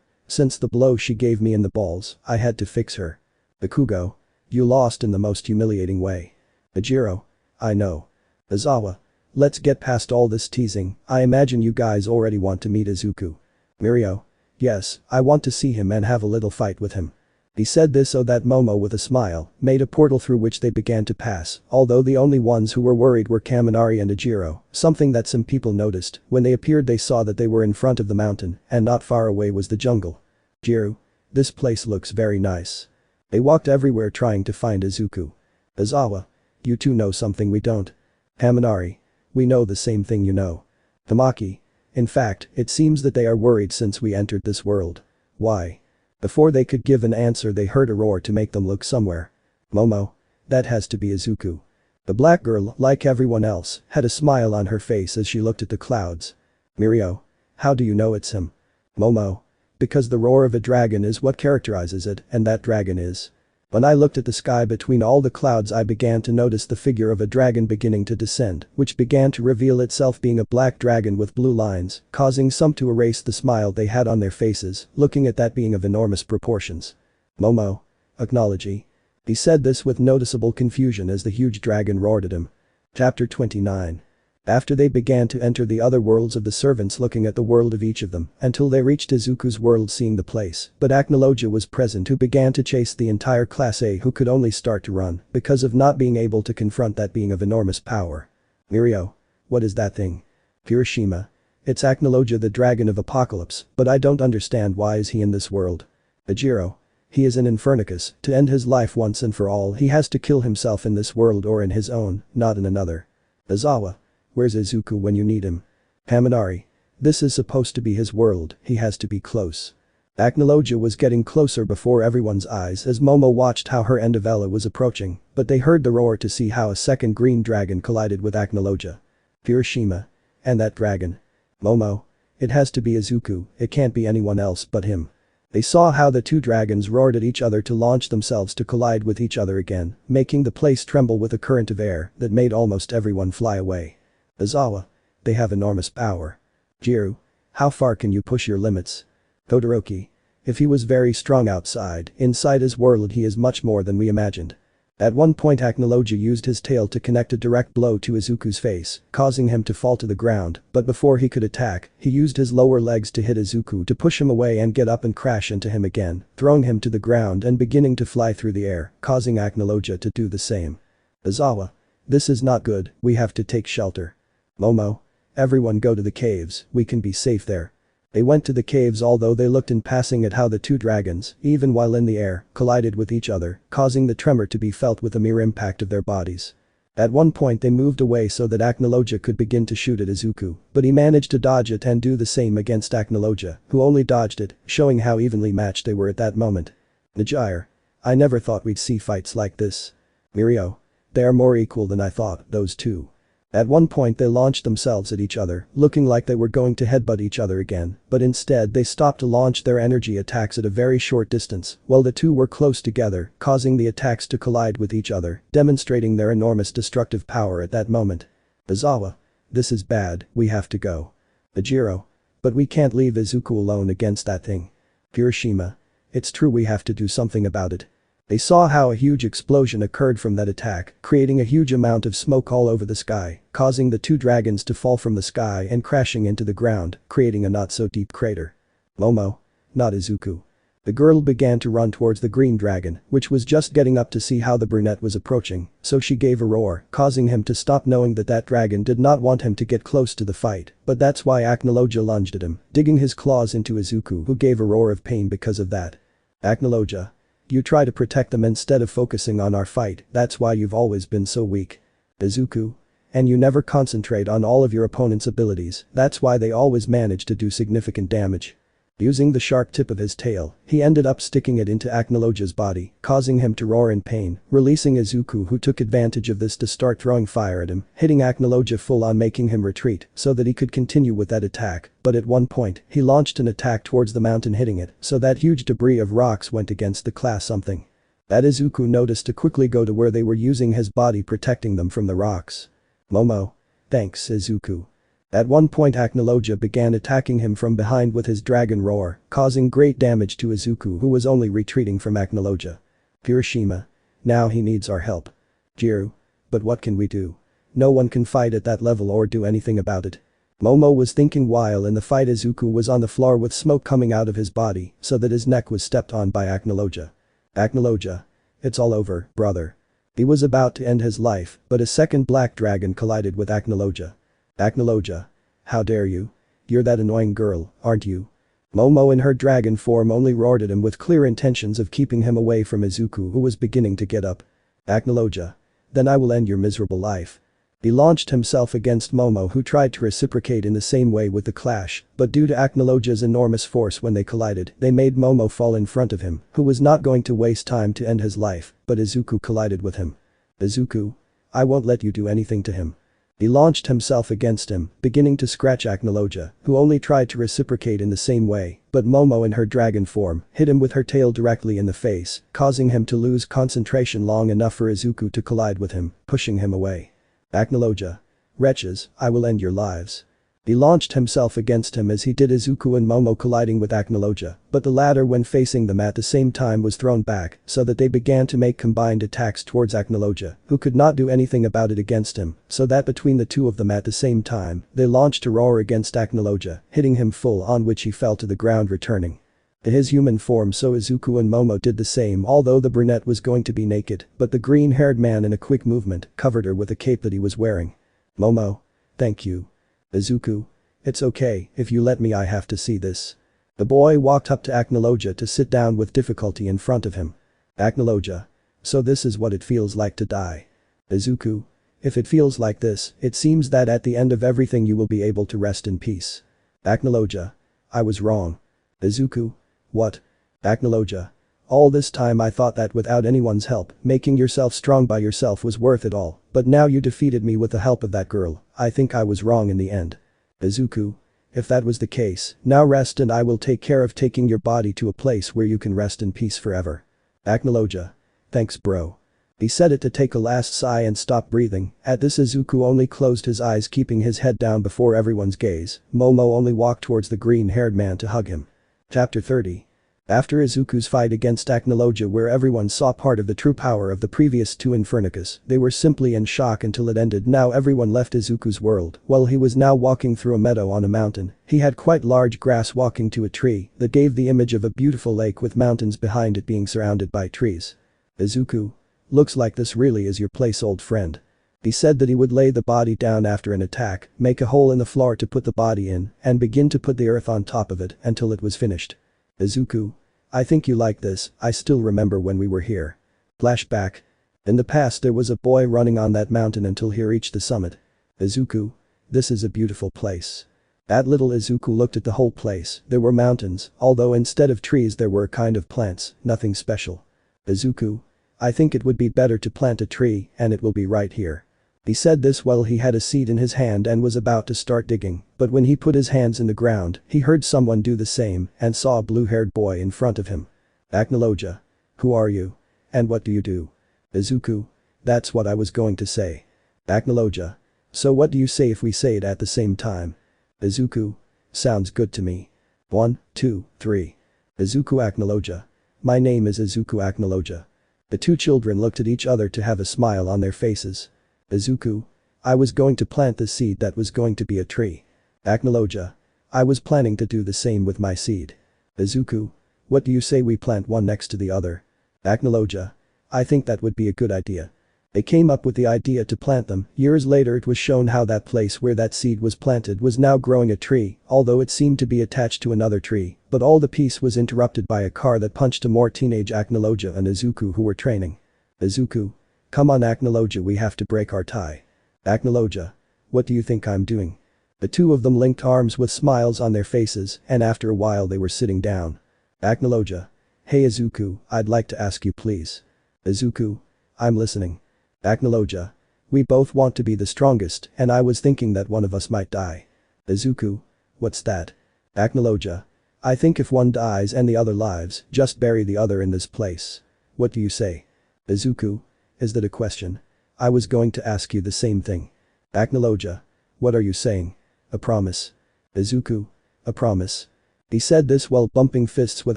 Since the blow she gave me in the balls, I had to fix her. Bakugo. You lost in the most humiliating way. Ajiro. I know. Aizawa. Let's get past all this teasing, I imagine you guys already want to meet Izuku. Mirio. Yes, I want to see him and have a little fight with him. He said this so that Momo with a smile made a portal through which they began to pass, although the only ones who were worried were Kaminari and Ajiro, something that some people noticed. When they appeared they saw that they were in front of the mountain and not far away was the jungle. Jiru. This place looks very nice. They walked everywhere trying to find Izuku. Aizawa. You two know something we don't. Kaminari. We know the same thing you know. Tamaki. In fact, it seems that they are worried since we entered this world. Why? Before they could give an answer they heard a roar to make them look somewhere. Momo. That has to be Izuku. The black girl, like everyone else, had a smile on her face as she looked at the clouds. Mirio. How do you know it's him? Momo. Because the roar of a dragon is what characterizes it, and that dragon is. When I looked at the sky between all the clouds I began to notice the figure of a dragon beginning to descend, which began to reveal itself being a black dragon with blue lines, causing some to erase the smile they had on their faces, looking at that being of enormous proportions. Momo. Acknowledge. He said this with noticeable confusion as the huge dragon roared at him. Chapter 29. After they began to enter the other worlds of the servants looking at the world of each of them until they reached Izuku's world seeing the place, but Analogia was present who began to chase the entire Class A who could only start to run because of not being able to confront that being of enormous power. Mirio. What is that thing? Hiroshima. It's Analogia the dragon of apocalypse, but I don't understand why is he in this world. Ajiro. He is an infernicus, to end his life once and for all he has to kill himself in this world or in his own, not in another. Aizawa. Where's Izuku when you need him? Kaminari. This is supposed to be his world, he has to be close. Analogia was getting closer before everyone's eyes as Momo watched how her end of Ella was approaching, but they heard the roar to see how a second green dragon collided with Analogia. Hiroshima. And that dragon. Momo. It has to be Izuku, it can't be anyone else but him. They saw how the two dragons roared at each other to launch themselves to collide with each other again, making the place tremble with a current of air that made almost everyone fly away. Izawa. They have enormous power. Jiru. How far can you push your limits? Todoroki. If he was very strong outside, inside his world he is much more than we imagined. At one point Analogia used his tail to connect a direct blow to Izuku's face, causing him to fall to the ground, but before he could attack, he used his lower legs to hit Izuku to push him away and get up and crash into him again, throwing him to the ground and beginning to fly through the air, causing Analogia to do the same. Izawa. This is not good, we have to take shelter. Momo. Everyone go to the caves, we can be safe there. They went to the caves although they looked in passing at how the two dragons, even while in the air, collided with each other, causing the tremor to be felt with the mere impact of their bodies. At one point they moved away so that Analogia could begin to shoot at Izuku, but he managed to dodge it and do the same against Analogia, who only dodged it, showing how evenly matched they were at that moment. Najire. I never thought we'd see fights like this. Mirio. They are more equal than I thought, those two. At one point they launched themselves at each other, looking like they were going to headbutt each other again, but instead they stopped to launch their energy attacks at a very short distance, while the two were close together, causing the attacks to collide with each other, demonstrating their enormous destructive power at that moment. Izawa. This is bad, we have to go. Ajiro. But we can't leave Izuku alone against that thing. Hiroshima. It's true we have to do something about it. They saw how a huge explosion occurred from that attack, creating a huge amount of smoke all over the sky, causing the two dragons to fall from the sky and crashing into the ground, creating a not-so-deep crater. Momo. Not Izuku. The girl began to run towards the green dragon, which was just getting up to see how the brunette was approaching, so she gave a roar, causing him to stop knowing that that dragon did not want him to get close to the fight, but that's why Analogia lunged at him, digging his claws into Izuku who gave a roar of pain because of that. Analogia. You try to protect them instead of focusing on our fight, that's why you've always been so weak. Izuku. And you never concentrate on all of your opponent's abilities, that's why they always manage to do significant damage. Using the sharp tip of his tail, he ended up sticking it into Analogia's body, causing him to roar in pain, releasing Izuku who took advantage of this to start throwing fire at him, hitting Analogia full on making him retreat so that he could continue with that attack, but at one point, he launched an attack towards the mountain hitting it, so that huge debris of rocks went against the class something. That Izuku noticed to quickly go to where they were using his body protecting them from the rocks. Momo. Thanks Izuku. At one point Analogia began attacking him from behind with his dragon roar, causing great damage to Izuku who was only retreating from Analogia. Hiroshima. Now he needs our help. Jiru. But what can we do? No one can fight at that level or do anything about it. Momo was thinking while in the fight Izuku was on the floor with smoke coming out of his body so that his neck was stepped on by Analogia. Analogia. It's all over, brother. He was about to end his life, but a second black dragon collided with Analogia. Analogia. How dare you? You're that annoying girl, aren't you? Momo in her dragon form only roared at him with clear intentions of keeping him away from Izuku who was beginning to get up. Analogia. Then I will end your miserable life. He launched himself against Momo who tried to reciprocate in the same way with the clash, but due to Analogia's enormous force when they collided, they made Momo fall in front of him, who was not going to waste time to end his life, but Izuku collided with him. Izuku. I won't let you do anything to him. He launched himself against him, beginning to scratch Analogia, who only tried to reciprocate in the same way, but Momo in her dragon form hit him with her tail directly in the face, causing him to lose concentration long enough for Izuku to collide with him, pushing him away. Analogia. Wretches, I will end your lives. He launched himself against him as he did Izuku and Momo colliding with Analogia, but the latter when facing them at the same time was thrown back so that they began to make combined attacks towards Analogia, who could not do anything about it against him, so that between the two of them at the same time, they launched a roar against Analogia, hitting him full on which he fell to the ground returning to his human form so Izuku and Momo did the same although the brunette was going to be naked, but the green-haired man in a quick movement covered her with a cape that he was wearing. Momo. Thank you. Izuku. It's okay, if you let me I have to see this. The boy walked up to Analogia to sit down with difficulty in front of him. Analogia. So this is what it feels like to die. Izuku. If it feels like this, it seems that at the end of everything you will be able to rest in peace. Analogia. I was wrong. Izuku. What? Analogia. All this time I thought that without anyone's help, making yourself strong by yourself was worth it all, but now you defeated me with the help of that girl, I think I was wrong in the end. Izuku. If that was the case, now rest and I will take care of taking your body to a place where you can rest in peace forever. Analogia. Thanks bro. He said it to take a last sigh and stop breathing. At this Izuku only closed his eyes, keeping his head down before everyone's gaze. Momo only walked towards the green-haired man to hug him. Chapter 30. After Izuku's fight against Analogia, where everyone saw part of the true power of the previous two infernicus, they were simply in shock until it ended. Now everyone left Izuku's world. While he was now walking through a meadow on a mountain, he had quite large grass walking to a tree that gave the image of a beautiful lake with mountains behind it being surrounded by trees. Izuku. Looks like this really is your place, old friend. He said that he would lay the body down after an attack, make a hole in the floor to put the body in, and begin to put the earth on top of it until it was finished. Izuku. I think you like this. I still remember when we were here. Flashback. In the past there was a boy running on that mountain until he reached the summit. Izuku. This is a beautiful place. That little Izuku looked at the whole place. There were mountains, although instead of trees there were a kind of plants, nothing special. Izuku. I think it would be better to plant a tree, and it will be right here. He said this while he had a seed in his hand and was about to start digging, but when he put his hands in the ground, he heard someone do the same and saw a blue-haired boy in front of him. Analogia. Who are you? And what do you do? Izuku. That's what I was going to say. Analogia. So what do you say if we say it at the same time? Izuku. Sounds good to me. 1, 2, 3. Izuku Analogia. My name is Izuku Analogia. The two children looked at each other to have a smile on their faces. Izuku. I was going to plant the seed that was going to be a tree. Analogia. I was planning to do the same with my seed. Izuku. What do you say we plant one next to the other? Analogia. I think that would be a good idea. They came up with the idea to plant them. Years later it was shown how that place where that seed was planted was now growing a tree, although it seemed to be attached to another tree, but all the peace was interrupted by a car that punched a more teenage Analogia and Izuku who were training. Izuku. Come on Analogia, we have to break our tie. Analogia. What do you think I'm doing? The two of them linked arms with smiles on their faces, and after a while they were sitting down. Analogia. Hey Izuku, I'd like to ask you please. Izuku. I'm listening. Analogia. We both want to be the strongest, and I was thinking that one of us might die. Izuku. What's that? Analogia. I think if one dies and the other lives, just bury the other in this place. What do you say? Izuku. Is that a question? I was going to ask you the same thing. Analogia. What are you saying? A promise. Izuku. A promise. He said this while bumping fists with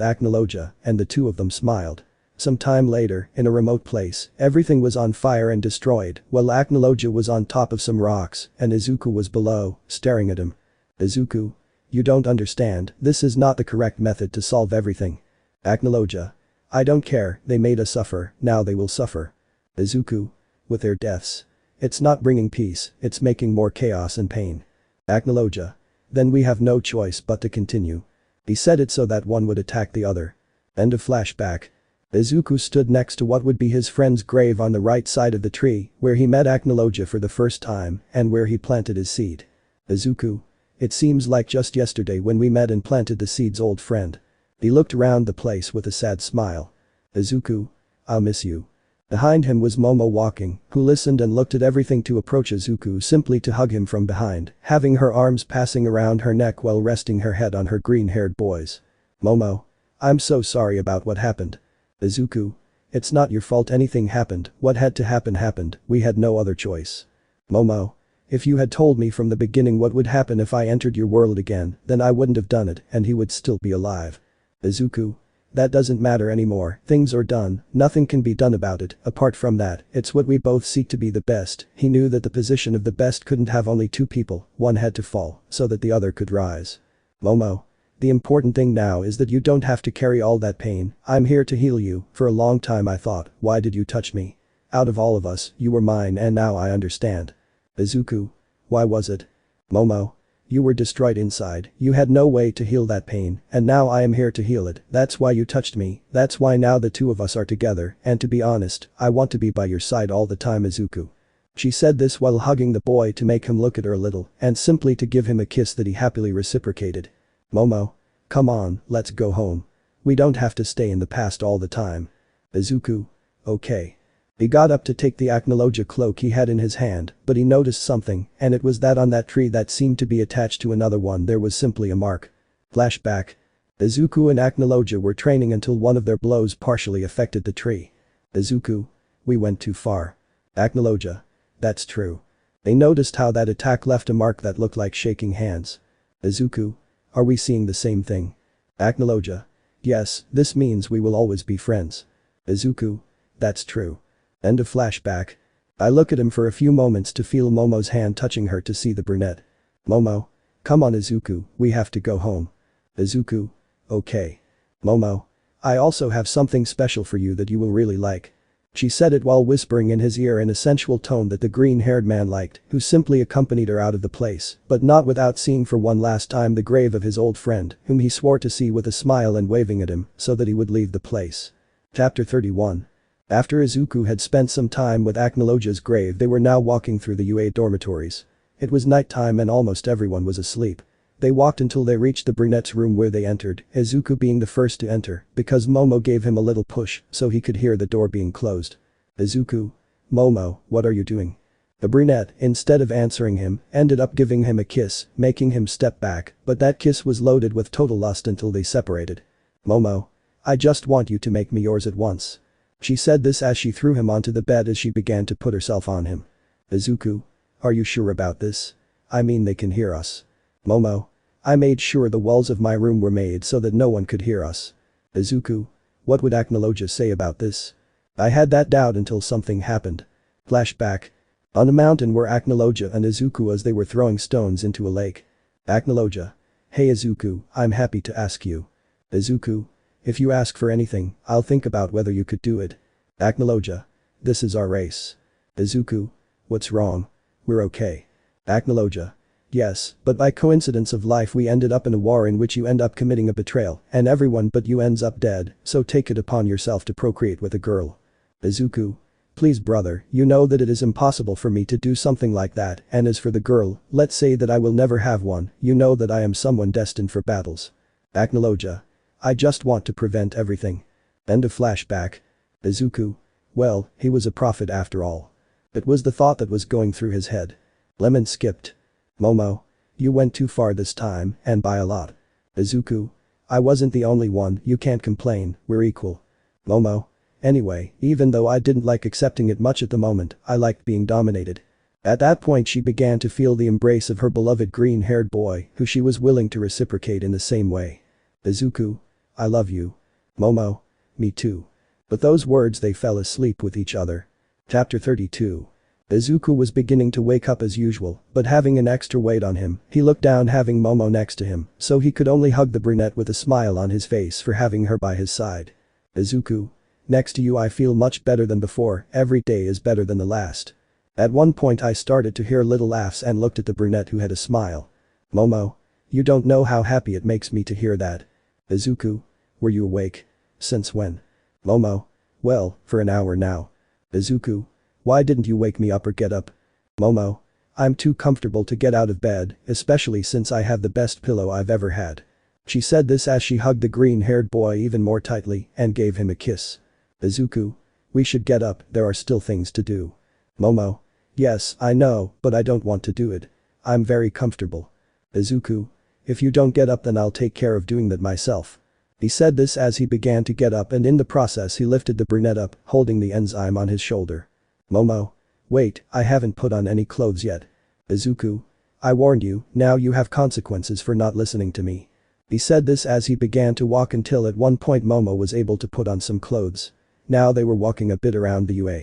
Analogia, and the two of them smiled. Some time later, in a remote place, everything was on fire and destroyed, while Analogia was on top of some rocks, and Izuku was below, staring at him. Izuku. You don't understand, this is not the correct method to solve everything. Analogia. I don't care, they made us suffer, now they will suffer. Izuku. With their deaths. It's not bringing peace, it's making more chaos and pain. Analogia. Then we have no choice but to continue. He said it so that one would attack the other. End of flashback. Izuku stood next to what would be his friend's grave on the right side of the tree, where he met Analogia for the first time, and where he planted his seed. Izuku. It seems like just yesterday when we met and planted the seeds, old friend. He looked around the place with a sad smile. Izuku. I'll miss you. Behind him was Momo walking, who listened and looked at everything to approach Izuku simply to hug him from behind, having her arms passing around her neck while resting her head on her green-haired boys. Momo. I'm so sorry about what happened. Izuku. It's not your fault, anything happened, what had to happen happened, we had no other choice. Momo. If you had told me from the beginning what would happen if I entered your world again, then I wouldn't have done it and he would still be alive. Izuku. That doesn't matter anymore, things are done, nothing can be done about it, apart from that, it's what we both seek to be the best. He knew that the position of the best couldn't have only two people, one had to fall, so that the other could rise. Momo. The important thing now is that you don't have to carry all that pain, I'm here to heal you, for a long time I thought, why did you touch me? Out of all of us, you were mine and now I understand. Izuku. Why was it? Momo. You were destroyed inside, you had no way to heal that pain, and now I am here to heal it, that's why you touched me, that's why now the two of us are together, and to be honest, I want to be by your side all the time Izuku. She said this while hugging the boy to make him look at her a little, and simply to give him a kiss that he happily reciprocated. Momo. Come on, let's go home. We don't have to stay in the past all the time. Izuku. Okay. He got up to take the Analogia cloak he had in his hand, but he noticed something, and it was that on that tree that seemed to be attached to another one there was simply a mark. Flashback. Izuku and Analogia were training until one of their blows partially affected the tree. Izuku. We went too far. Analogia. That's true. They noticed how that attack left a mark that looked like shaking hands. Izuku. Are we seeing the same thing? Analogia. Yes, this means we will always be friends. Izuku. That's true. End of flashback. I look at him for a few moments to feel Momo's hand touching her to see the brunette. Momo. Come on Izuku, we have to go home. Izuku. Okay. Momo. I also have something special for you that you will really like. She said it while whispering in his ear in a sensual tone that the green-haired man liked, who simply accompanied her out of the place, but not without seeing for one last time the grave of his old friend, whom he swore to see with a smile and waving at him, so that he would leave the place. Chapter 31. After Izuku had spent some time with Analogia's grave they were now walking through the UA dormitories. It was nighttime and almost everyone was asleep. They walked until they reached the brunette's room where they entered, Izuku being the first to enter, because Momo gave him a little push so he could hear the door being closed. Izuku. Momo, what are you doing? The brunette, instead of answering him, ended up giving him a kiss, making him step back, but that kiss was loaded with total lust until they separated. Momo. I just want you to make me yours at once. She said this as she threw him onto the bed as she began to put herself on him. Izuku. Are you sure about this? I mean they can hear us. Momo. I made sure the walls of my room were made so that no one could hear us. Izuku. What would Analogia say about this? I had that doubt until something happened. Flashback. On a mountain were Analogia and Izuku as they were throwing stones into a lake. Analogia. Hey Izuku, I'm happy to ask you. Izuku. If you ask for anything, I'll think about whether you could do it. Analogia. This is our race. Izuku. What's wrong? We're okay. Analogia. Yes, but by coincidence of life we ended up in a war in which you end up committing a betrayal, and everyone but you ends up dead, so take it upon yourself to procreate with a girl. Izuku. Please brother, you know that it is impossible for me to do something like that, and as for the girl, let's say that I will never have one, you know that I am someone destined for battles. Analogia. I just want to prevent everything. End of flashback. Izuku. Well, he was a prophet after all. It was the thought that was going through his head. Lemon skipped. Momo. You went too far this time, and by a lot. Izuku. I wasn't the only one, you can't complain, we're equal. Momo. Anyway, even though I didn't like accepting it much at the moment, I liked being dominated. At that point she began to feel the embrace of her beloved green-haired boy, who she was willing to reciprocate in the same way. Izuku. I love you. Momo. Me too. But those words they fell asleep with each other. Chapter 32. Izuku was beginning to wake up as usual, but having an extra weight on him, he looked down having Momo next to him, so he could only hug the brunette with a smile on his face for having her by his side. Izuku. Next to you I feel much better than before, every day is better than the last. At one point I started to hear little laughs and looked at the brunette who had a smile. Momo. You don't know how happy it makes me to hear that. Izuku. Were you awake? Since when? Momo. Well, for an hour now. Izuku. Why didn't you wake me up or get up? Momo. I'm too comfortable to get out of bed, especially since I have the best pillow I've ever had. She said this as she hugged the green-haired boy even more tightly and gave him a kiss. Izuku. We should get up, there are still things to do. Momo. Yes, I know, but I don't want to do it. I'm very comfortable. Izuku. If you don't get up then I'll take care of doing that myself. He said this as he began to get up and in the process he lifted the brunette up, holding the enzyme on his shoulder. Momo. Wait, I haven't put on any clothes yet. Izuku. I warned you, now you have consequences for not listening to me. He said this as he began to walk until at one point Momo was able to put on some clothes. Now they were walking a bit around the UA.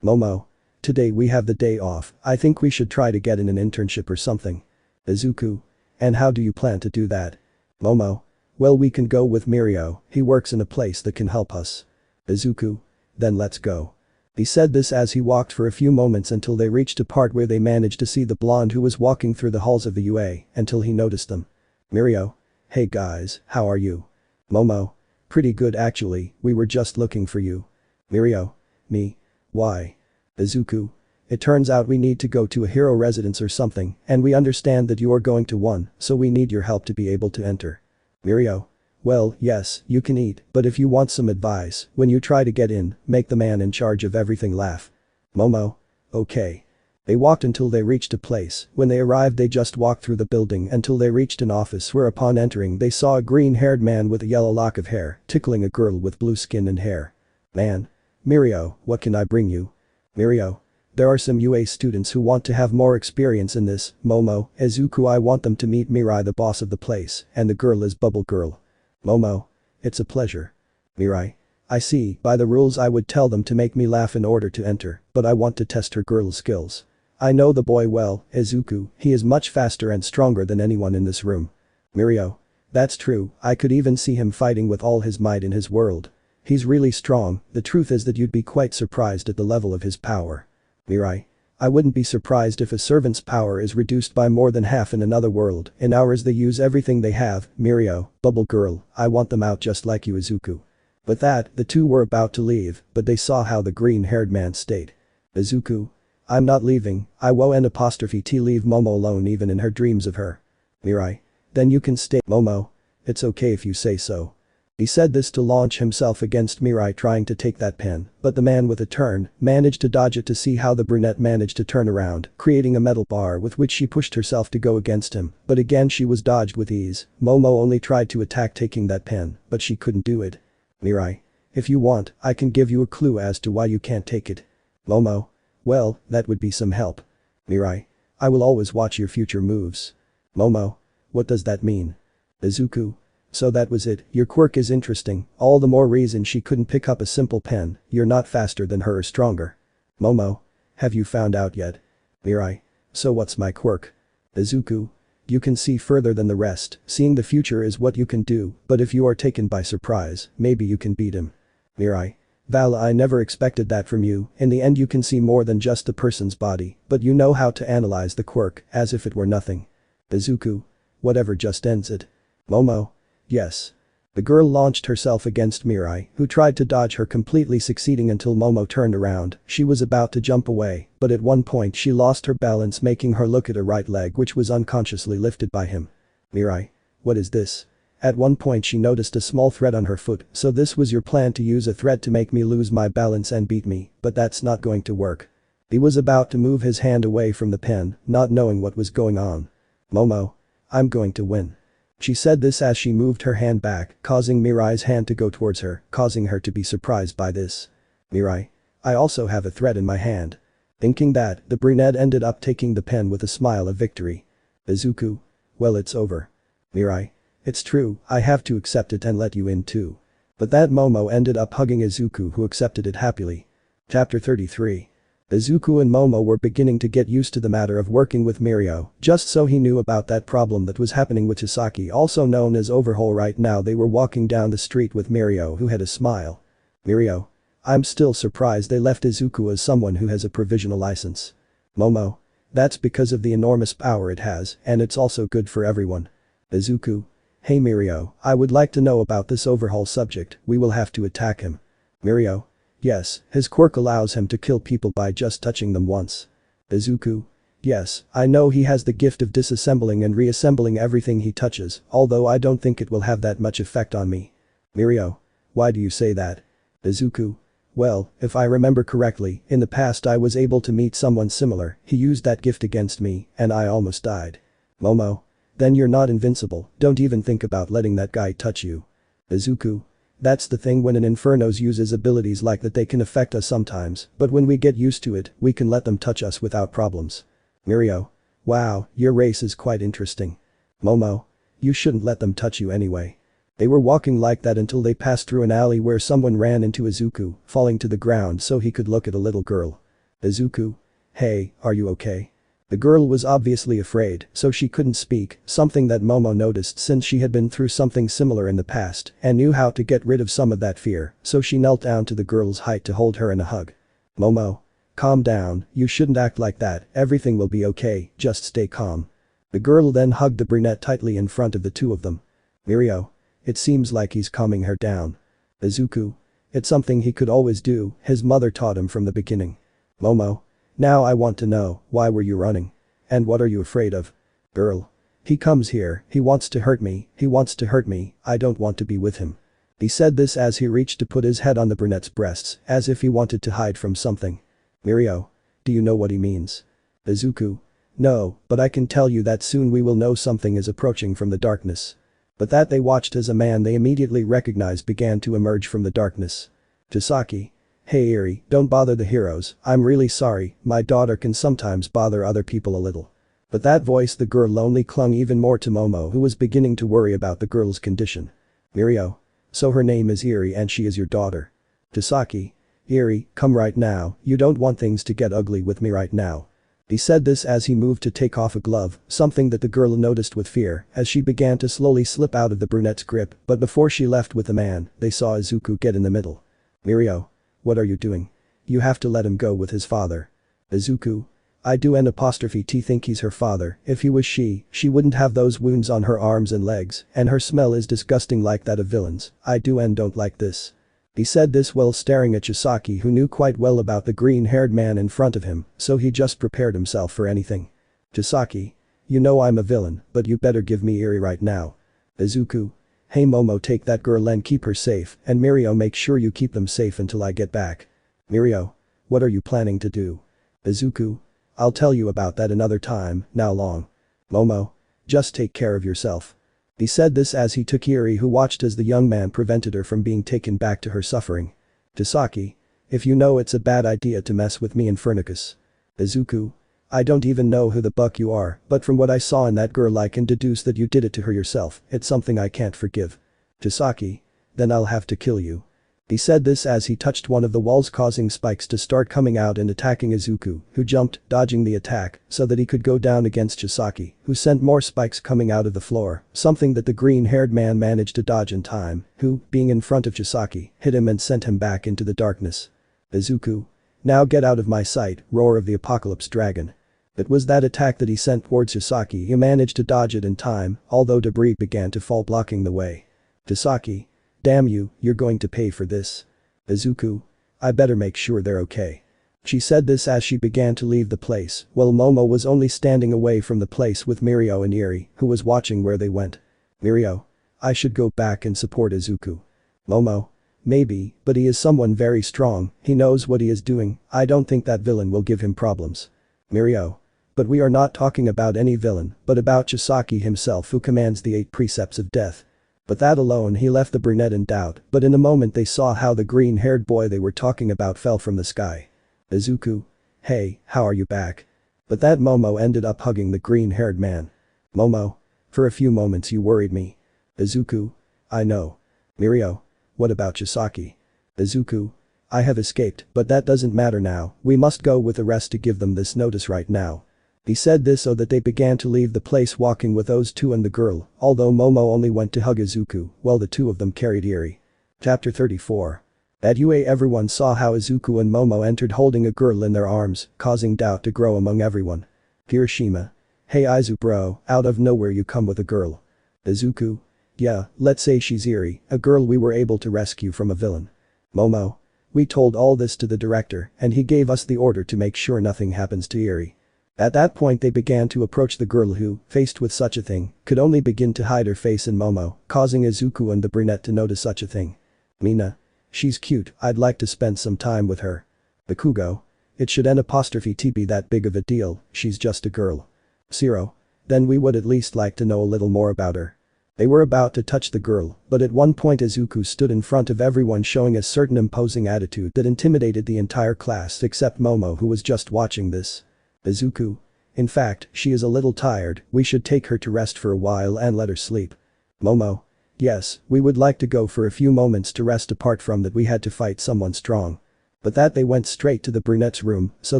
Momo. Today we have the day off, I think we should try to get in an internship or something. Izuku. And how do you plan to do that? Momo. Well we can go with Mirio, he works in a place that can help us. Izuku. Then let's go. He said this as he walked for a few moments until they reached a part where they managed to see the blonde who was walking through the halls of the UA until he noticed them. Mirio. Hey guys, how are you? Momo. Pretty good actually, we were just looking for you. Mirio. Me? Why? Izuku. It turns out we need to go to a hero residence or something, and we understand that you are going to one, so we need your help to be able to enter. Mirio. Well, yes, you can eat, but if you want some advice, when you try to get in, make the man in charge of everything laugh. Momo. Okay. They walked until they reached a place. When they arrived they just walked through the building until they reached an office where upon entering they saw a green-haired man with a yellow lock of hair tickling a girl with blue skin and hair. Man. Mirio, what can I bring you? Mirio. There are some UA students who want to have more experience in this, Momo, Izuku I want them to meet Mirai the boss of the place, and the girl is Bubble Girl. Momo. It's a pleasure. Mirai. I see, by the rules I would tell them to make me laugh in order to enter, but I want to test her girl's skills. I know the boy well, Izuku, he is much faster and stronger than anyone in this room. Mirio. That's true, I could even see him fighting with all his might in his world. He's really strong, the truth is that you'd be quite surprised at the level of his power. Mirai. I wouldn't be surprised if a servant's power is reduced by more than half in another world, in ours they use everything they have, Mirio, Bubble Girl, I want them out just like you Izuku. With that, the two were about to leave, but they saw how the green-haired man stayed. Izuku. I'm not leaving, I won't leave Momo alone even in her dreams of her. Mirai. Then you can stay Momo. It's okay if you say so. He said this to launch himself against Mirai trying to take that pen, but the man with a turn managed to dodge it to see how the brunette managed to turn around, creating a metal bar with which she pushed herself to go against him, but again she was dodged with ease. Momo only tried to attack taking that pen, but she couldn't do it. Mirai. If you want, I can give you a clue as to why you can't take it. Momo. Well, that would be some help. Mirai. I will always watch your future moves. Momo. What does that mean? Izuku. So that was it, your quirk is interesting, all the more reason she couldn't pick up a simple pen, you're not faster than her or stronger. Momo. Have you found out yet? Mirai. So what's my quirk? Izuku. You can see further than the rest, seeing the future is what you can do, but if you are taken by surprise, maybe you can beat him. Mirai. Val, I never expected that from you, in the end you can see more than just the person's body, but you know how to analyze the quirk, as if it were nothing. Izuku. Whatever just ends it. Momo. Yes. The girl launched herself against Mirai, who tried to dodge her completely succeeding until Momo turned around, she was about to jump away, but at one point she lost her balance making her look at her right leg which was unconsciously lifted by him. Mirai. What is this? At one point she noticed a small thread on her foot, so this was your plan to use a thread to make me lose my balance and beat me, but that's not going to work. He was about to move his hand away from the pen, not knowing what was going on. Momo. I'm going to win. She said this as she moved her hand back, causing Mirai's hand to go towards her, causing her to be surprised by this. Mirai. I also have a thread in my hand. Thinking that, the brunette ended up taking the pen with a smile of victory. Izuku. Well, it's over. Mirai. It's true, I have to accept it and let you in too. But that Momo ended up hugging Izuku who accepted it happily. Chapter 33. Izuku and Momo were beginning to get used to the matter of working with Mirio, just so he knew about that problem that was happening with Chisaki also known as Overhaul. Right now they were walking down the street with Mirio who had a smile. Mirio. I'm still surprised they left Izuku as someone who has a provisional license. Momo. That's because of the enormous power it has, and it's also good for everyone. Izuku. Hey Mirio, I would like to know about this Overhaul subject, we will have to attack him. Mirio. Yes, his quirk allows him to kill people by just touching them once. Izuku. Yes, I know he has the gift of disassembling and reassembling everything he touches, although I don't think it will have that much effect on me. Mirio. Why do you say that? Izuku. Well, if I remember correctly, in the past I was able to meet someone similar, he used that gift against me, and I almost died. Momo. Then you're not invincible, don't even think about letting that guy touch you. Izuku. That's the thing when an Infernos uses abilities like that they can affect us sometimes, but when we get used to it, we can let them touch us without problems. Mirio. Wow, your race is quite interesting. Momo. You shouldn't let them touch you anyway. They were walking like that until they passed through an alley where someone ran into Izuku, falling to the ground so he could look at a little girl. Izuku. Hey, are you okay? The girl was obviously afraid, so she couldn't speak, something that Momo noticed since she had been through something similar in the past and knew how to get rid of some of that fear, so she knelt down to the girl's height to hold her in a hug. Momo. Calm down, you shouldn't act like that, everything will be okay, just stay calm. The girl then hugged the brunette tightly in front of the two of them. Mirio. It seems like he's calming her down. Izuku. It's something he could always do, his mother taught him from the beginning. Momo. Now I want to know, why were you running? And what are you afraid of? Girl. He comes here, he wants to hurt me, he wants to hurt me, I don't want to be with him. He said this as he reached to put his head on the brunette's breasts, as if he wanted to hide from something. Mirio. Do you know what he means? Izuku. No, but I can tell you that soon we will know something is approaching from the darkness. But that they watched as a man they immediately recognized began to emerge from the darkness. Chisaki. Hey Eri, don't bother the heroes, I'm really sorry, my daughter can sometimes bother other people a little. But that voice the girl only clung even more to Momo, who was beginning to worry about the girl's condition. Mirio. So her name is Eri and she is your daughter. Chisaki. Eri, come right now, you don't want things to get ugly with me right now. He said this as he moved to take off a glove, something that the girl noticed with fear as she began to slowly slip out of the brunette's grip, but before she left with the man, they saw Izuku get in the middle. Mirio. What are you doing? You have to let him go with his father. Izuku. I do T think he's her father, if he was she wouldn't have those wounds on her arms and legs, and her smell is disgusting like that of villains, I do and don't like this. He said this while staring at Chisaki, who knew quite well about the green-haired man in front of him, so he just prepared himself for anything. Chisaki. You know I'm a villain, but you better give me Eri right now. Izuku. Hey Momo, take that girl and keep her safe, and Mirio, make sure you keep them safe until I get back. Mirio. What are you planning to do? Izuku. I'll tell you about that another time, now long. Momo. Just take care of yourself. He said this as he took Eri, who watched as the young man prevented her from being taken back to her suffering. Chisaki. If you know it's a bad idea to mess with me, infernicus. Izuku. I don't even know who the buck you are, but from what I saw in that girl I can deduce that you did it to her yourself, it's something I can't forgive. Chisaki. Then I'll have to kill you. He said this as he touched one of the walls, causing spikes to start coming out and attacking Izuku, who jumped, dodging the attack, so that he could go down against Chisaki, who sent more spikes coming out of the floor, something that the green-haired man managed to dodge in time, who, being in front of Chisaki, hit him and sent him back into the darkness. Izuku. Now get out of my sight, roar of the apocalypse dragon. It was that attack that he sent towards Chisaki, he managed to dodge it in time, although debris began to fall blocking the way. Chisaki. Damn you, you're going to pay for this. Izuku. I better make sure they're okay. She said this as she began to leave the place, while Momo was only standing away from the place with Mirio and Eri, who was watching where they went. Mirio. I should go back and support Izuku. Momo. Maybe, but he is someone very strong, he knows what he is doing, I don't think that villain will give him problems. Mirio. But we are not talking about any villain, but about Chisaki himself, who commands the 8 precepts of death. But that alone, he left the brunette in doubt, but in a moment they saw how the green-haired boy they were talking about fell from the sky. Izuku. Hey, how are you back? But that Momo ended up hugging the green-haired man. Momo. For a few moments you worried me. Izuku. I know. Mirio. What about Chisaki? Izuku. I have escaped, but that doesn't matter now, we must go with the rest to give them this notice right now. He said this so that they began to leave the place, walking with those two and the girl, although Momo only went to hug Izuku, while the two of them carried Eri. Chapter 34. At UA, everyone saw how Izuku and Momo entered holding a girl in their arms, causing doubt to grow among everyone. Hiroshima. Hey Izu bro, out of nowhere you come with a girl. Izuku. Yeah, let's say she's Eri, a girl we were able to rescue from a villain. Momo. We told all this to the director and he gave us the order to make sure nothing happens to Eri. At that point they began to approach the girl who, faced with such a thing, could only begin to hide her face in Momo, causing Izuku and the brunette to notice such a thing. Mina. She's cute, I'd like to spend some time with her. Bakugo. It should N''T be that big of a deal, she's just a girl. Zero. Then we would at least like to know a little more about her. They were about to touch the girl, but at one point Izuku stood in front of everyone, showing a certain imposing attitude that intimidated the entire class except Momo, who was just watching this. Izuku. In fact, she is a little tired, we should take her to rest for a while and let her sleep. Momo. Yes, we would like to go for a few moments to rest, apart from that we had to fight someone strong. But that they went straight to the brunette's room so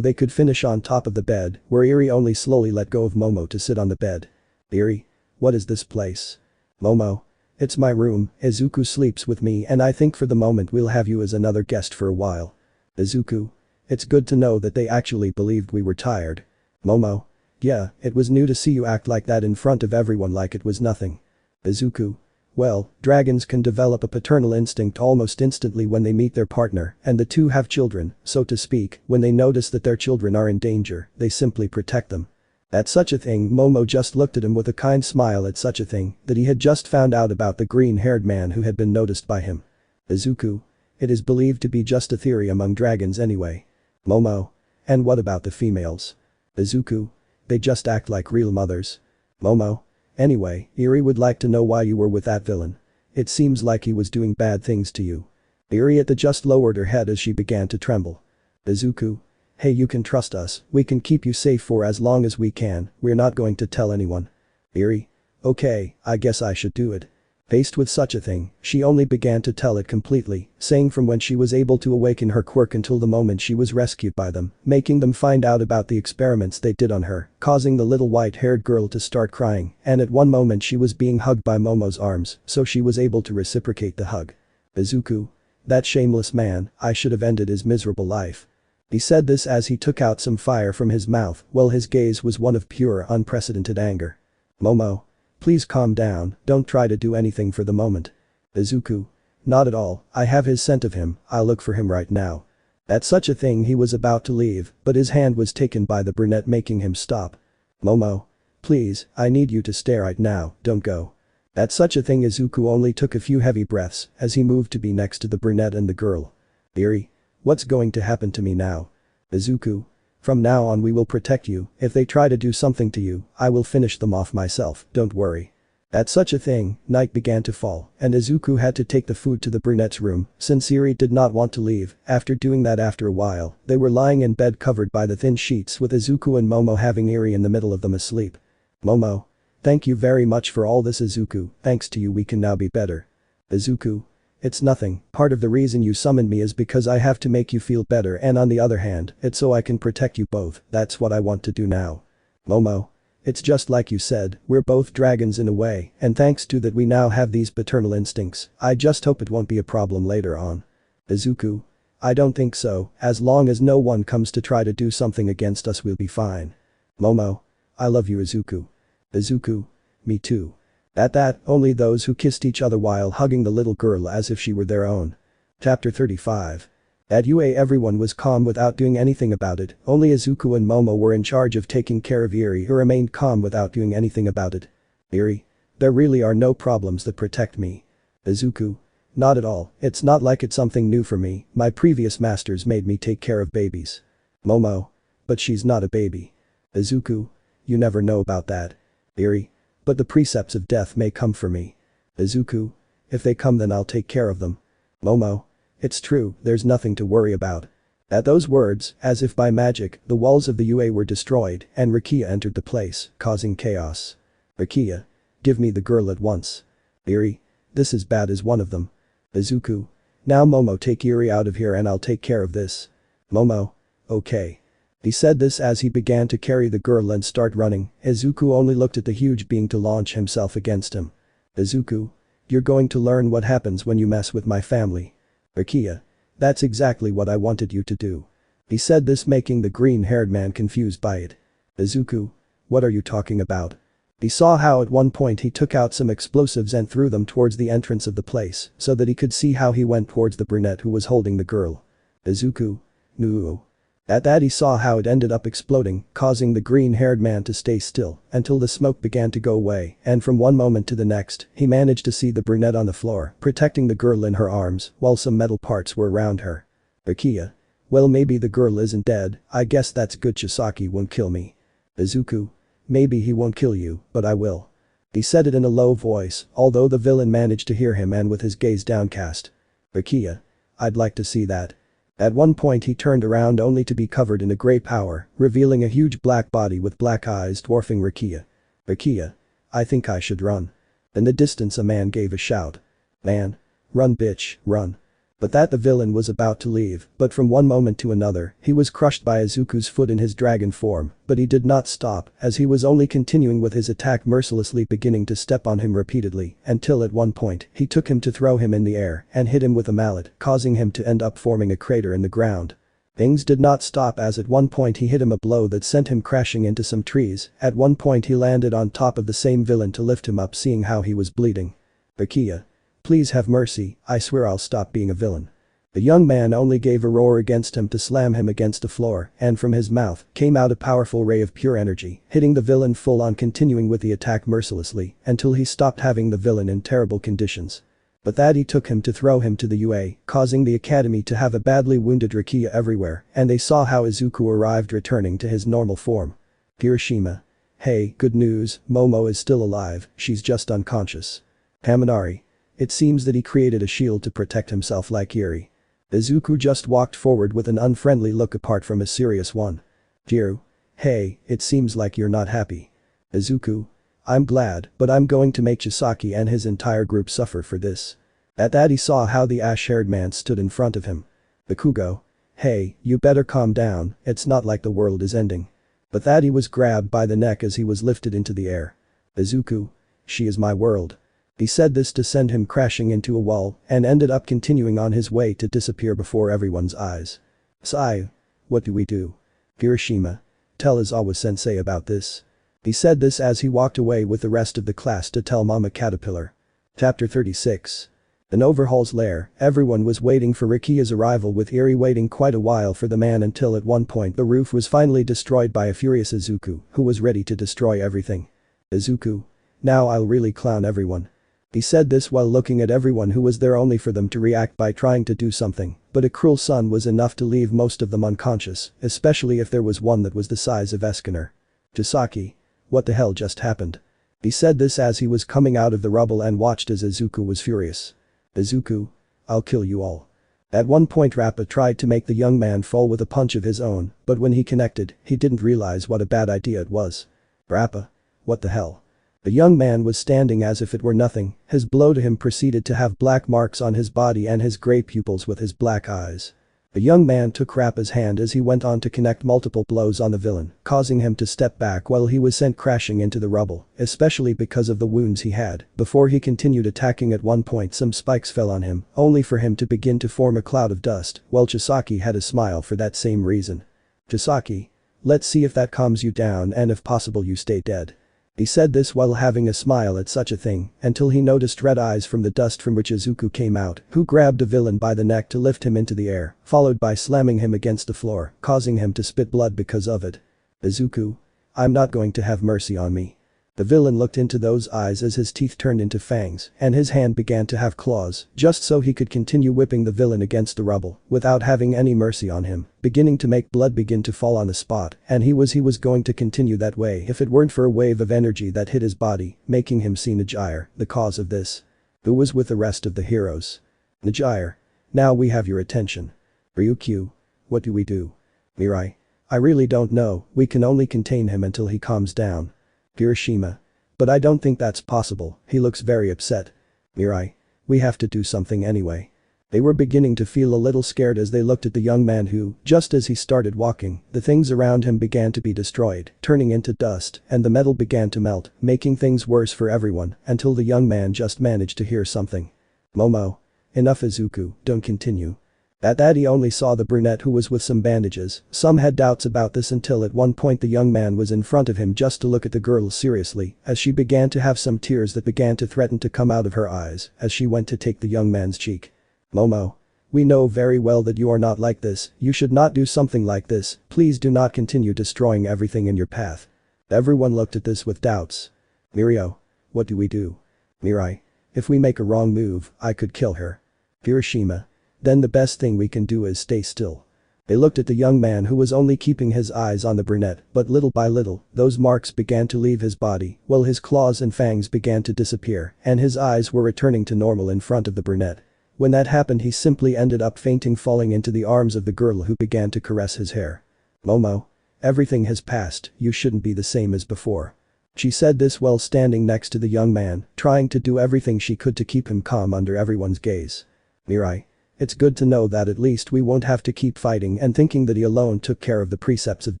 they could finish on top of the bed, where Eri only slowly let go of Momo to sit on the bed. Eri. What is this place? Momo. It's my room, Izuku sleeps with me and I think for the moment we'll have you as another guest for a while. Izuku. It's good to know that they actually believed we were tired. Momo. Yeah, it was new to see you act like that in front of everyone like it was nothing. Izuku. Well, dragons can develop a paternal instinct almost instantly when they meet their partner, and the two have children, so to speak, when they notice that their children are in danger, they simply protect them. At such a thing, Momo just looked at him with a kind smile at such a thing that he had just found out about the green-haired man who had been noticed by him. Izuku. It is believed to be just a theory among dragons anyway. Momo. And what about the females? Izuku. They just act like real mothers. Momo. Anyway, Eri would like to know why you were with that villain. It seems like he was doing bad things to you. Eri just lowered her head as she began to tremble. Izuku. Hey, you can trust us, we can keep you safe for as long as we can, we're not going to tell anyone. Eri. Okay, I guess I should do it. Faced with such a thing, she only began to tell it completely, saying from when she was able to awaken her quirk until the moment she was rescued by them, making them find out about the experiments they did on her, causing the little white-haired girl to start crying, and at one moment she was being hugged by Momo's arms, so she was able to reciprocate the hug. Izuku. That shameless man, I should have ended his miserable life. He said this as he took out some fire from his mouth, while his gaze was one of pure, unprecedented anger. Momo. Please calm down, don't try to do anything for the moment. Izuku. Not at all, I have his scent of him, I'll look for him right now. At such a thing he was about to leave, but his hand was taken by the brunette making him stop. Momo. Please, I need you to stay right now, don't go. At such a thing Izuku only took a few heavy breaths as he moved to be next to the brunette and the girl. Eri. What's going to happen to me now? Izuku. From now on we will protect you, if they try to do something to you, I will finish them off myself, don't worry. At such a thing, night began to fall, and Izuku had to take the food to the brunette's room, since Eri did not want to leave. After doing that, after a while, they were lying in bed covered by the thin sheets with Izuku and Momo having Eri in the middle of them asleep. Momo. Thank you very much for all this, Izuku, thanks to you we can now be better. Izuku. It's nothing, part of the reason you summoned me is because I have to make you feel better, and on the other hand, it's so I can protect you both, that's what I want to do now. Momo. It's just like you said, we're both dragons in a way, and thanks to that we now have these paternal instincts, I just hope it won't be a problem later on. Izuku. I don't think so, as long as no one comes to try to do something against us we'll be fine. Momo. I love you, Izuku. Izuku. Me too. At that, only those who kissed each other while hugging the little girl as if she were their own. Chapter 35. At UA everyone was calm without doing anything about it, only Izuku and Momo were in charge of taking care of Eri who remained calm without doing anything about it. Eri. There really are no problems that protect me. Izuku. Not at all, it's not like it's something new for me, my previous masters made me take care of babies. Momo. But she's not a baby. Izuku. You never know about that. Eri. But the precepts of death may come for me. Izuku. If they come then I'll take care of them. Momo. It's true, there's nothing to worry about. At those words, as if by magic, the walls of the UA were destroyed and Rukia entered the place, causing chaos. Rukia. Give me the girl at once. Eri. This is bad as one of them. Izuku. Now Momo, take Eri out of here and I'll take care of this. Momo. Okay. He said this as he began to carry the girl and start running. Izuku only looked at the huge being to launch himself against him. Izuku. You're going to learn what happens when you mess with my family. Rukia. That's exactly what I wanted you to do. He said this making the green-haired man confused by it. Izuku. What are you talking about? He saw how at one point he took out some explosives and threw them towards the entrance of the place so that he could see how he went towards the brunette who was holding the girl. Izuku. No. At that he saw how it ended up exploding, causing the green-haired man to stay still until the smoke began to go away, and from one moment to the next, he managed to see the brunette on the floor, protecting the girl in her arms, while some metal parts were around her. Rukia. Well, maybe the girl isn't dead, I guess that's good, Chisaki won't kill me. Izuku. Maybe he won't kill you, but I will. He said it in a low voice, although the villain managed to hear him and with his gaze downcast. Rukia. I'd like to see that. At one point he turned around only to be covered in a grey power, revealing a huge black body with black eyes dwarfing Rukia. Rukia. I think I should run. In the distance a man gave a shout. Man. Run bitch, run. But that the villain was about to leave, but from one moment to another, he was crushed by Izuku's foot in his dragon form, but he did not stop, as he was only continuing with his attack, mercilessly beginning to step on him repeatedly, until at one point, he took him to throw him in the air and hit him with a mallet, causing him to end up forming a crater in the ground. Things did not stop as at one point he hit him a blow that sent him crashing into some trees, at one point he landed on top of the same villain to lift him up, seeing how he was bleeding. Rukia. Please have mercy, I swear I'll stop being a villain. The young man only gave a roar against him to slam him against the floor, and from his mouth came out a powerful ray of pure energy, hitting the villain full on, continuing with the attack mercilessly until he stopped, having the villain in terrible conditions. But that he took him to throw him to the UA, causing the academy to have a badly wounded Rakia everywhere, and they saw how Izuku arrived, returning to his normal form. Hiroshima. Hey, good news, Momo is still alive, she's just unconscious. Haminari. It seems that he created a shield to protect himself like Yuri. Izuku just walked forward with an unfriendly look apart from a serious one. Jiru. Hey, it seems like you're not happy. Izuku. I'm glad, but I'm going to make Chisaki and his entire group suffer for this. At that he saw how the ash-haired man stood in front of him. Bakugo. Hey, you better calm down, it's not like the world is ending. But that he was grabbed by the neck as he was lifted into the air. Izuku. She is my world. He said this to send him crashing into a wall and ended up continuing on his way to disappear before everyone's eyes. Sai. What do we do? Hiroshima. Tell Izawa-sensei about this. He said this as he walked away with the rest of the class to tell Mama Caterpillar. Chapter 36. In Overhaul's lair, everyone was waiting for Rakia's arrival, with Eri waiting quite a while for the man, until at one point the roof was finally destroyed by a furious Izuku, who was ready to destroy everything. Izuku. Now I'll really clown everyone. He said this while looking at everyone who was there, only for them to react by trying to do something, but a cruel sun was enough to leave most of them unconscious, especially if there was one that was the size of Eskener. Chisaki. What the hell just happened? He said this as he was coming out of the rubble and watched as Izuku was furious. Izuku. I'll kill you all. At one point Rappa tried to make the young man fall with a punch of his own, but when he connected, he didn't realize what a bad idea it was. Rappa. What the hell? The young man was standing as if it were nothing, his blow to him proceeded to have black marks on his body and his grey pupils with his black eyes. The young man took Rappa's hand as he went on to connect multiple blows on the villain, causing him to step back while he was sent crashing into the rubble, especially because of the wounds he had. Before he continued attacking, at one point some spikes fell on him, only for him to begin to form a cloud of dust, while Chisaki had a smile for that same reason. Chisaki. Let's see if that calms you down, and if possible you stay dead. He said this while having a smile at such a thing, until he noticed red eyes from the dust from which Izuku came out, who grabbed the villain by the neck to lift him into the air, followed by slamming him against the floor, causing him to spit blood because of it. Izuku. I'm not going to have mercy on me. The villain looked into those eyes as his teeth turned into fangs, and his hand began to have claws, just so he could continue whipping the villain against the rubble, without having any mercy on him, beginning to make blood begin to fall on the spot, and he was going to continue that way if it weren't for a wave of energy that hit his body, making him see Najire, the cause of this. Who was with the rest of the heroes. Najire. Now we have your attention. Ryukyu. What do we do? Mirai. I really don't know, we can only contain him until he calms down. Hiroshima. But I don't think that's possible, he looks very upset. Mirai. We have to do something anyway. They were beginning to feel a little scared as they looked at the young man who, just as he started walking, the things around him began to be destroyed, turning into dust, and the metal began to melt, making things worse for everyone, until the young man just managed to hear something. Momo. Enough Izuku, don't continue. At that he only saw the brunette who was with some bandages. Some had doubts about this until at one point the young man was in front of him just to look at the girl seriously, as she began to have some tears that began to threaten to come out of her eyes as she went to take the young man's cheek. Momo. We know very well that you are not like this, you should not do something like this, please do not continue destroying everything in your path. Everyone looked at this with doubts. Mirio. What do we do? Mirai. If we make a wrong move, I could kill her. Hiroshima. Then the best thing we can do is stay still. They looked at the young man who was only keeping his eyes on the brunette, but little by little, those marks began to leave his body, while his claws and fangs began to disappear, and his eyes were returning to normal in front of the brunette. When that happened he simply ended up fainting, falling into the arms of the girl who began to caress his hair. Momo. Everything has passed, you shouldn't be the same as before. She said this while standing next to the young man, trying to do everything she could to keep him calm under everyone's gaze. Mirai. It's good to know that at least we won't have to keep fighting and thinking that he alone took care of the precepts of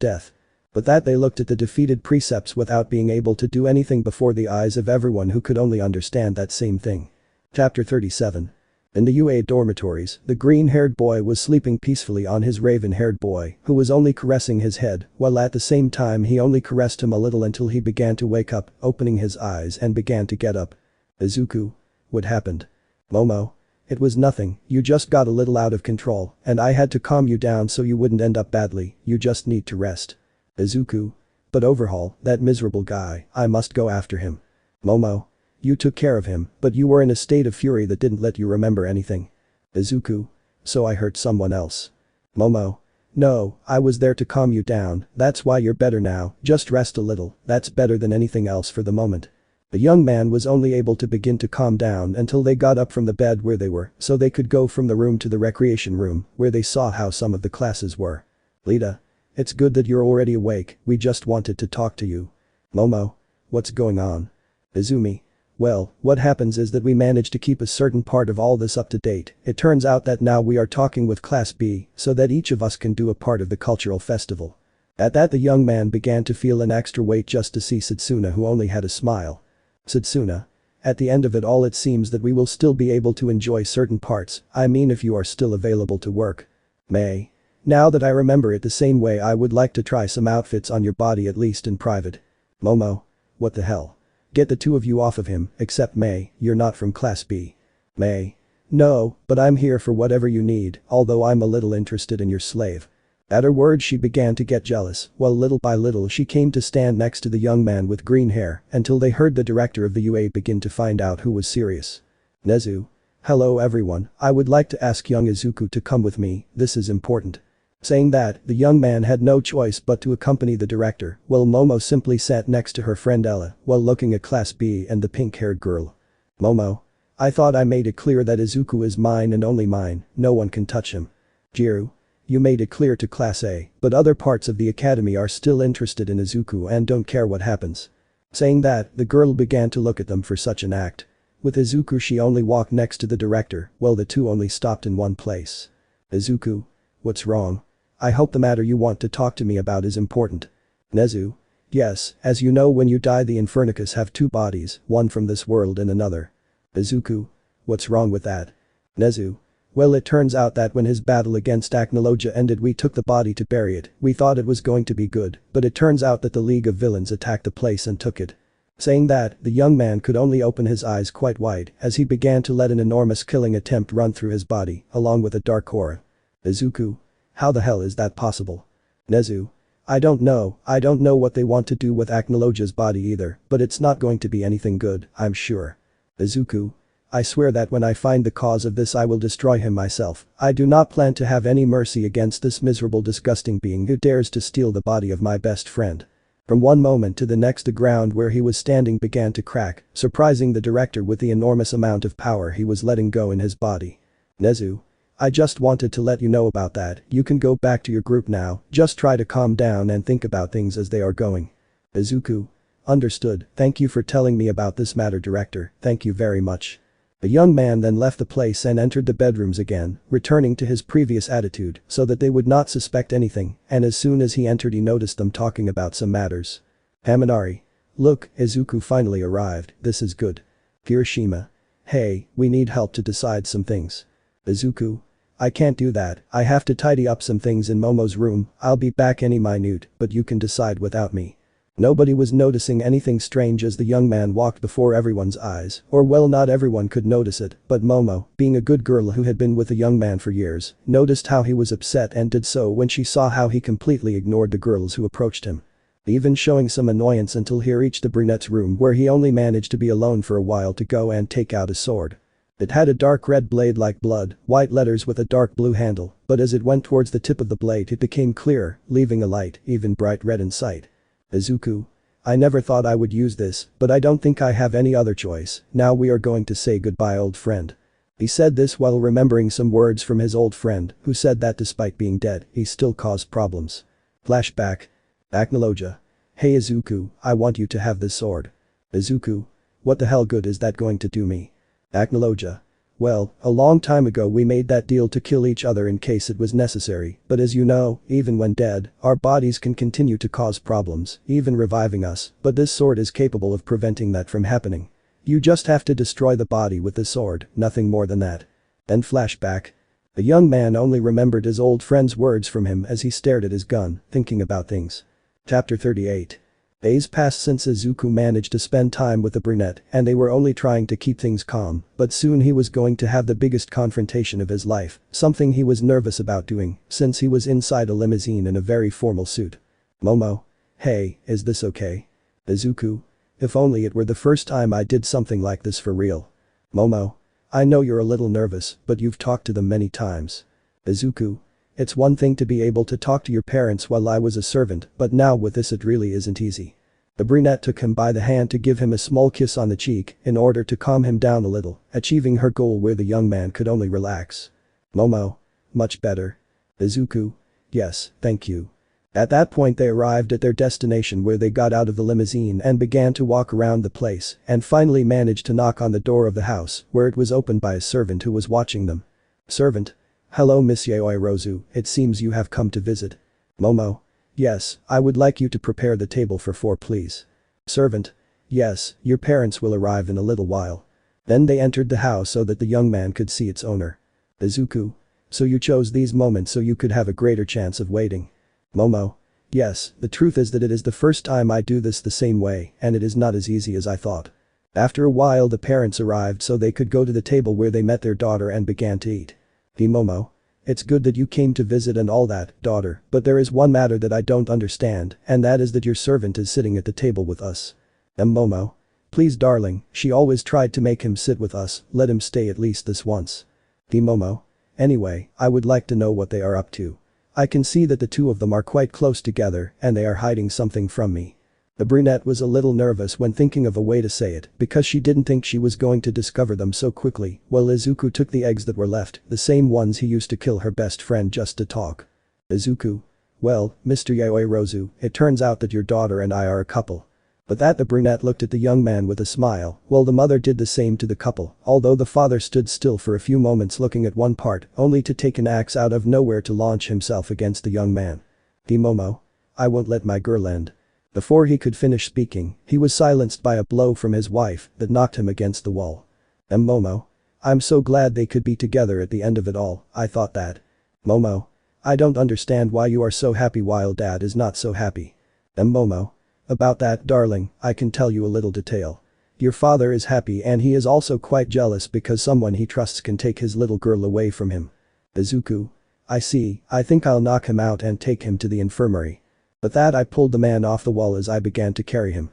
death. But that they looked at the defeated precepts without being able to do anything before the eyes of everyone who could only understand that same thing. Chapter 37. In the UA dormitories, the green-haired boy was sleeping peacefully on his raven-haired boy, who was only caressing his head, while at the same time he only caressed him a little until he began to wake up, opening his eyes and began to get up. Izuku. What happened? Momo. It was nothing, you just got a little out of control, and I had to calm you down so you wouldn't end up badly, you just need to rest. Izuku. But overhaul, that miserable guy, I must go after him. Momo. You took care of him, but you were in a state of fury that didn't let you remember anything. Izuku. So I hurt someone else. Momo. No, I was there to calm you down, that's why you're better now, just rest a little, that's better than anything else for the moment. The young man was only able to begin to calm down until they got up from the bed where they were, so they could go from the room to the recreation room, where they saw how some of the classes were. Lita. It's good that you're already awake, we just wanted to talk to you. Momo. What's going on? Izumi. Well, what happens is that we managed to keep a certain part of all this up to date, it turns out that now we are talking with Class B, so that each of us can do a part of the cultural festival. At that the young man began to feel an extra weight just to see Setsuna, who only had a smile. Setsuna. At the end of it all it seems that we will still be able to enjoy certain parts, I mean if you are still available to work. May. Now that I remember it the same way I would like to try some outfits on your body at least in private. Momo. What the hell? Get the two of you off of him, except May, you're not from Class B. May. No, but I'm here for whatever you need, although I'm a little interested in your slave. At her words she began to get jealous, while little by little she came to stand next to the young man with green hair until they heard the director of the UA begin to find out who was serious. Nezu. Hello everyone, I would like to ask young Izuku to come with me, this is important. Saying that, the young man had no choice but to accompany the director, while Momo simply sat next to her friend Ella while looking at Class B and the pink-haired girl. Momo. I thought I made it clear that Izuku is mine and only mine, no one can touch him. Jiru. You made it clear to Class A, but other parts of the academy are still interested in Izuku and don't care what happens. Saying that, the girl began to look at them for such an act. With Izuku she only walked next to the director, while the two only stopped in one place. Izuku. What's wrong? I hope the matter you want to talk to me about is important. Nezu. Yes, as you know when you die the infernicus have two bodies, one from this world and another. Izuku. What's wrong with that? Nezu. Well it turns out that when his battle against Analogia ended we took the body to bury it, we thought it was going to be good, but it turns out that the League of Villains attacked the place and took it. Saying that, the young man could only open his eyes quite wide as he began to let an enormous killing attempt run through his body, along with a dark aura. Izuku. How the hell is that possible? Nezu. I don't know what they want to do with Analogia's body either, but it's not going to be anything good, I'm sure. Izuku. I swear that when I find the cause of this I will destroy him myself, I do not plan to have any mercy against this miserable disgusting being who dares to steal the body of my best friend. From one moment to the next the ground where he was standing began to crack, surprising the director with the enormous amount of power he was letting go in his body. Nezu. I just wanted to let you know about that, you can go back to your group now, just try to calm down and think about things as they are going. Izuku. Understood, thank you for telling me about this matter director, thank you very much. The young man then left the place and entered the bedrooms again, returning to his previous attitude so that they would not suspect anything, and as soon as he entered he noticed them talking about some matters. Haminari. Look, Izuku finally arrived, this is good. Kirishima. Hey, we need help to decide some things. Izuku. I can't do that, I have to tidy up some things in Momo's room, I'll be back any minute, but you can decide without me. Nobody was noticing anything strange as the young man walked before everyone's eyes, or well not everyone could notice it, but Momo, being a good girl who had been with the young man for years, noticed how he was upset and did so when she saw how he completely ignored the girls who approached him. Even showing some annoyance until he reached the brunette's room where he only managed to be alone for a while to go and take out a sword. It had a dark red blade like blood, white letters with a dark blue handle, but as it went towards the tip of the blade it became clearer, leaving a light, even bright red in sight. Izuku. I never thought I would use this, but I don't think I have any other choice, now we are going to say goodbye old friend. He said this while remembering some words from his old friend, who said that despite being dead, he still caused problems. Flashback. Analogia. Hey Izuku, I want you to have this sword. Izuku. What the hell good is that going to do me? Analogia. Well, a long time ago we made that deal to kill each other in case it was necessary, but as you know, even when dead, our bodies can continue to cause problems, even reviving us, but this sword is capable of preventing that from happening. You just have to destroy the body with the sword, nothing more than that. Then flashback. The young man only remembered his old friend's words from him as he stared at his gun, thinking about things. Chapter 38. Days passed since Izuku managed to spend time with the brunette and they were only trying to keep things calm, but soon he was going to have the biggest confrontation of his life, something he was nervous about doing since he was inside a limousine in a very formal suit. Momo. Hey, is this okay? Izuku. If only it were the first time I did something like this for real. Momo. I know you're a little nervous, but you've talked to them many times. Izuku. It's one thing to be able to talk to your parents while I was a servant, but now with this it really isn't easy. The brunette took him by the hand to give him a small kiss on the cheek in order to calm him down a little, achieving her goal where the young man could only relax. Momo. Much better. Izuku. Yes, thank you. At that point they arrived at their destination where they got out of the limousine and began to walk around the place and finally managed to knock on the door of the house where it was opened by a servant who was watching them. Servant. Hello Miss Yaoirozu, it seems you have come to visit. Momo. Yes, I would like you to prepare the table for 4 please. Servant. Yes, your parents will arrive in a little while. Then they entered the house so that the young man could see its owner. Izuku. So you chose these moments so you could have a greater chance of waiting. Momo. Yes, the truth is that it is the first time I do this the same way and it is not as easy as I thought. After a while the parents arrived so they could go to the table where they met their daughter and began to eat. Momo. It's good that you came to visit and all that, daughter, but there is one matter that I don't understand and that is that your servant is sitting at the table with us. Momo. Please darling, she always tried to make him sit with us, let him stay at least this once. Momo. Anyway, I would like to know what they are up to. I can see that the two of them are quite close together and they are hiding something from me. The brunette was a little nervous when thinking of a way to say it because she didn't think she was going to discover them so quickly while Izuku took the eggs that were left, the same ones he used to kill her best friend just to talk. Izuku. Well, Mr. Yaoirozu, it turns out that your daughter and I are a couple. But that the brunette looked at the young man with a smile while the mother did the same to the couple, although the father stood still for a few moments looking at one part only to take an axe out of nowhere to launch himself against the young man. Momo. I won't let my girl end. Before he could finish speaking, he was silenced by a blow from his wife that knocked him against the wall. Momo. I'm so glad they could be together at the end of it all, I thought that. Momo. I don't understand why you are so happy while dad is not so happy. Momo. About that, darling, I can tell you a little detail. Your father is happy and he is also quite jealous because someone he trusts can take his little girl away from him. Izuku. I see, I think I'll knock him out and take him to the infirmary. But that I pulled the man off the wall as I began to carry him.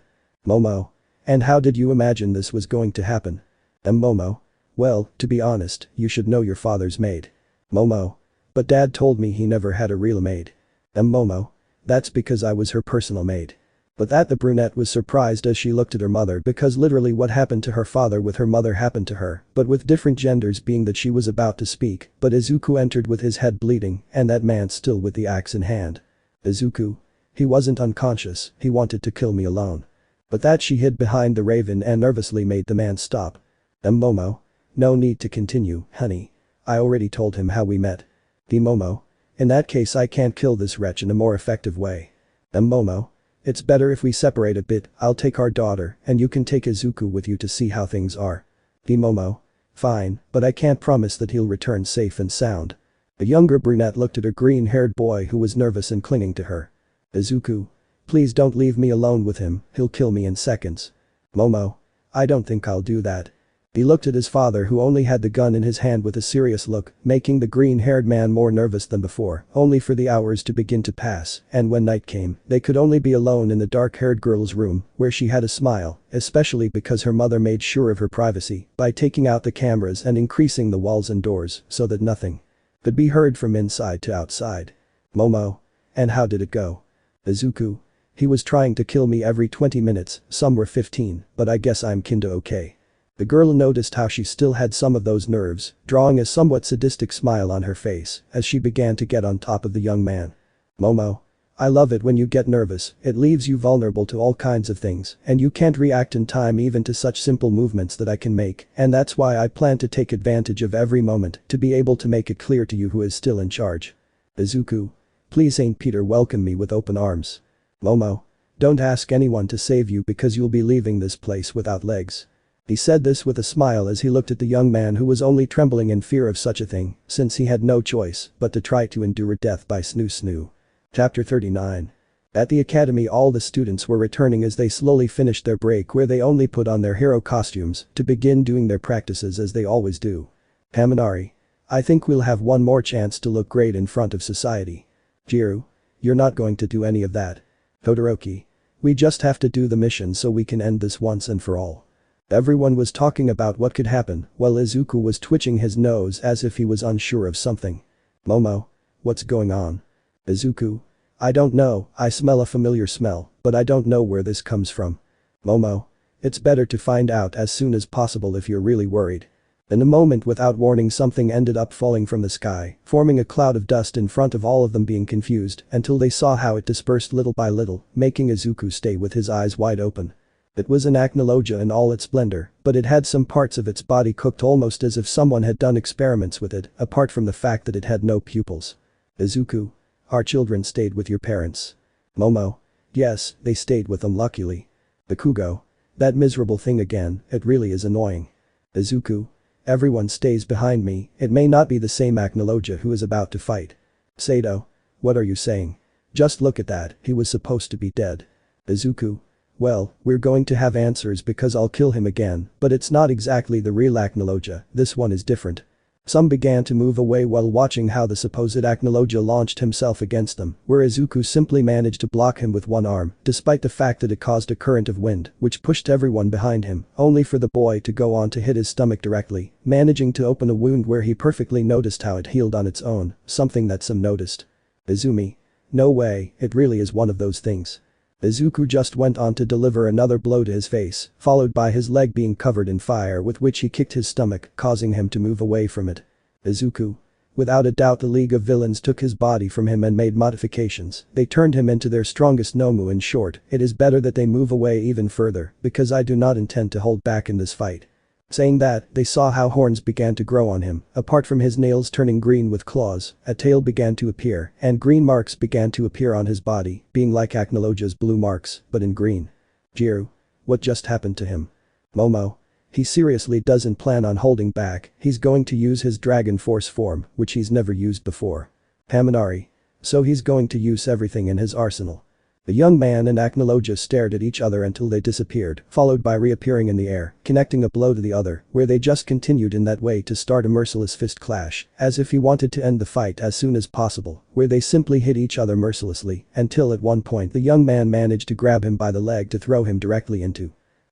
Momo. And how did you imagine this was going to happen? Momo. Well, to be honest, you should know your father's maid. Momo. But dad told me he never had a real maid. Momo. That's because I was her personal maid. But that the brunette was surprised as she looked at her mother because literally what happened to her father with her mother happened to her, but with different genders being that she was about to speak, but Izuku entered with his head bleeding and that man still with the axe in hand. Izuku. He wasn't unconscious, he wanted to kill me alone. But that she hid behind the raven and nervously made the man stop. Momo. No need to continue, honey. I already told him how we met. Momo. In that case I can't kill this wretch in a more effective way. Momo. It's better if we separate a bit, I'll take our daughter and you can take Izuku with you to see how things are. Momo. Fine, but I can't promise that he'll return safe and sound. The younger brunette looked at her green-haired boy who was nervous and clinging to her. Izuku. Please don't leave me alone with him, he'll kill me in seconds. Momo. I don't think I'll do that. He looked at his father who only had the gun in his hand with a serious look, making the green-haired man more nervous than before, only for the hours to begin to pass, and when night came, they could only be alone in the dark-haired girl's room, where she had a smile, especially because her mother made sure of her privacy by taking out the cameras and increasing the walls and doors so that nothing could be heard from inside to outside. Momo. And how did it go? Izuku. He was trying to kill me every 20 minutes, some were 15, but I guess I'm kinda okay. The girl noticed how she still had some of those nerves, drawing a somewhat sadistic smile on her face as she began to get on top of the young man. Momo. I love it when you get nervous, it leaves you vulnerable to all kinds of things and you can't react in time even to such simple movements that I can make and that's why I plan to take advantage of every moment to be able to make it clear to you who is still in charge. Izuku. Please Saint Peter welcome me with open arms. Momo. Don't ask anyone to save you because you'll be leaving this place without legs. He said this with a smile as he looked at the young man who was only trembling in fear of such a thing since he had no choice but to try to endure death by snoo. Chapter 39. At the academy all the students were returning as they slowly finished their break where they only put on their hero costumes to begin doing their practices as they always do. Haminari. I think we'll have one more chance to look great in front of society. Jiru. You're not going to do any of that. Todoroki. We just have to do the mission so we can end this once and for all. Everyone was talking about what could happen while Izuku was twitching his nose as if he was unsure of something. Momo. What's going on? Izuku. I don't know, I smell a familiar smell, but I don't know where this comes from. Momo. It's better to find out as soon as possible if you're really worried. In a moment without warning something ended up falling from the sky, forming a cloud of dust in front of all of them being confused until they saw how it dispersed little by little, making Izuku stay with his eyes wide open. It was an Analogia in all its splendor, but it had some parts of its body cooked almost as if someone had done experiments with it, apart from the fact that it had no pupils. Izuku. Our children stayed with your parents. Momo. Yes, they stayed with them luckily. Bakugo. That miserable thing again, it really is annoying. Izuku. Everyone stays behind me, it may not be the same Analogia who is about to fight. Sato. What are you saying? Just look at that, he was supposed to be dead. Izuku. Well, we're going to have answers because I'll kill him again, but it's not exactly the real Analogia, this one is different. Some began to move away while watching how the supposed Analogia launched himself against them, where Izuku simply managed to block him with one arm, despite the fact that it caused a current of wind, which pushed everyone behind him, only for the boy to go on to hit his stomach directly, managing to open a wound where he perfectly noticed how it healed on its own, something that some noticed. Izumi. No way, it really is one of those things. Izuku just went on to deliver another blow to his face, followed by his leg being covered in fire with which he kicked his stomach, causing him to move away from it. Izuku. Without a doubt the League of Villains took his body from him and made modifications, they turned him into their strongest Nomu. In short, it is better that they move away even further, because I do not intend to hold back in this fight. Saying that, they saw how horns began to grow on him, apart from his nails turning green with claws, a tail began to appear, and green marks began to appear on his body, being like Analogia's blue marks, but in green. Jiru. What just happened to him? Momo. He seriously doesn't plan on holding back, he's going to use his Dragon Force form, which he's never used before. Haminari. So he's going to use everything in his arsenal. The young man and Analogia stared at each other until they disappeared, followed by reappearing in the air, connecting a blow to the other, where they just continued in that way to start a merciless fist clash, as if he wanted to end the fight as soon as possible, where they simply hit each other mercilessly, until at one point the young man managed to grab him by the leg to throw him directly into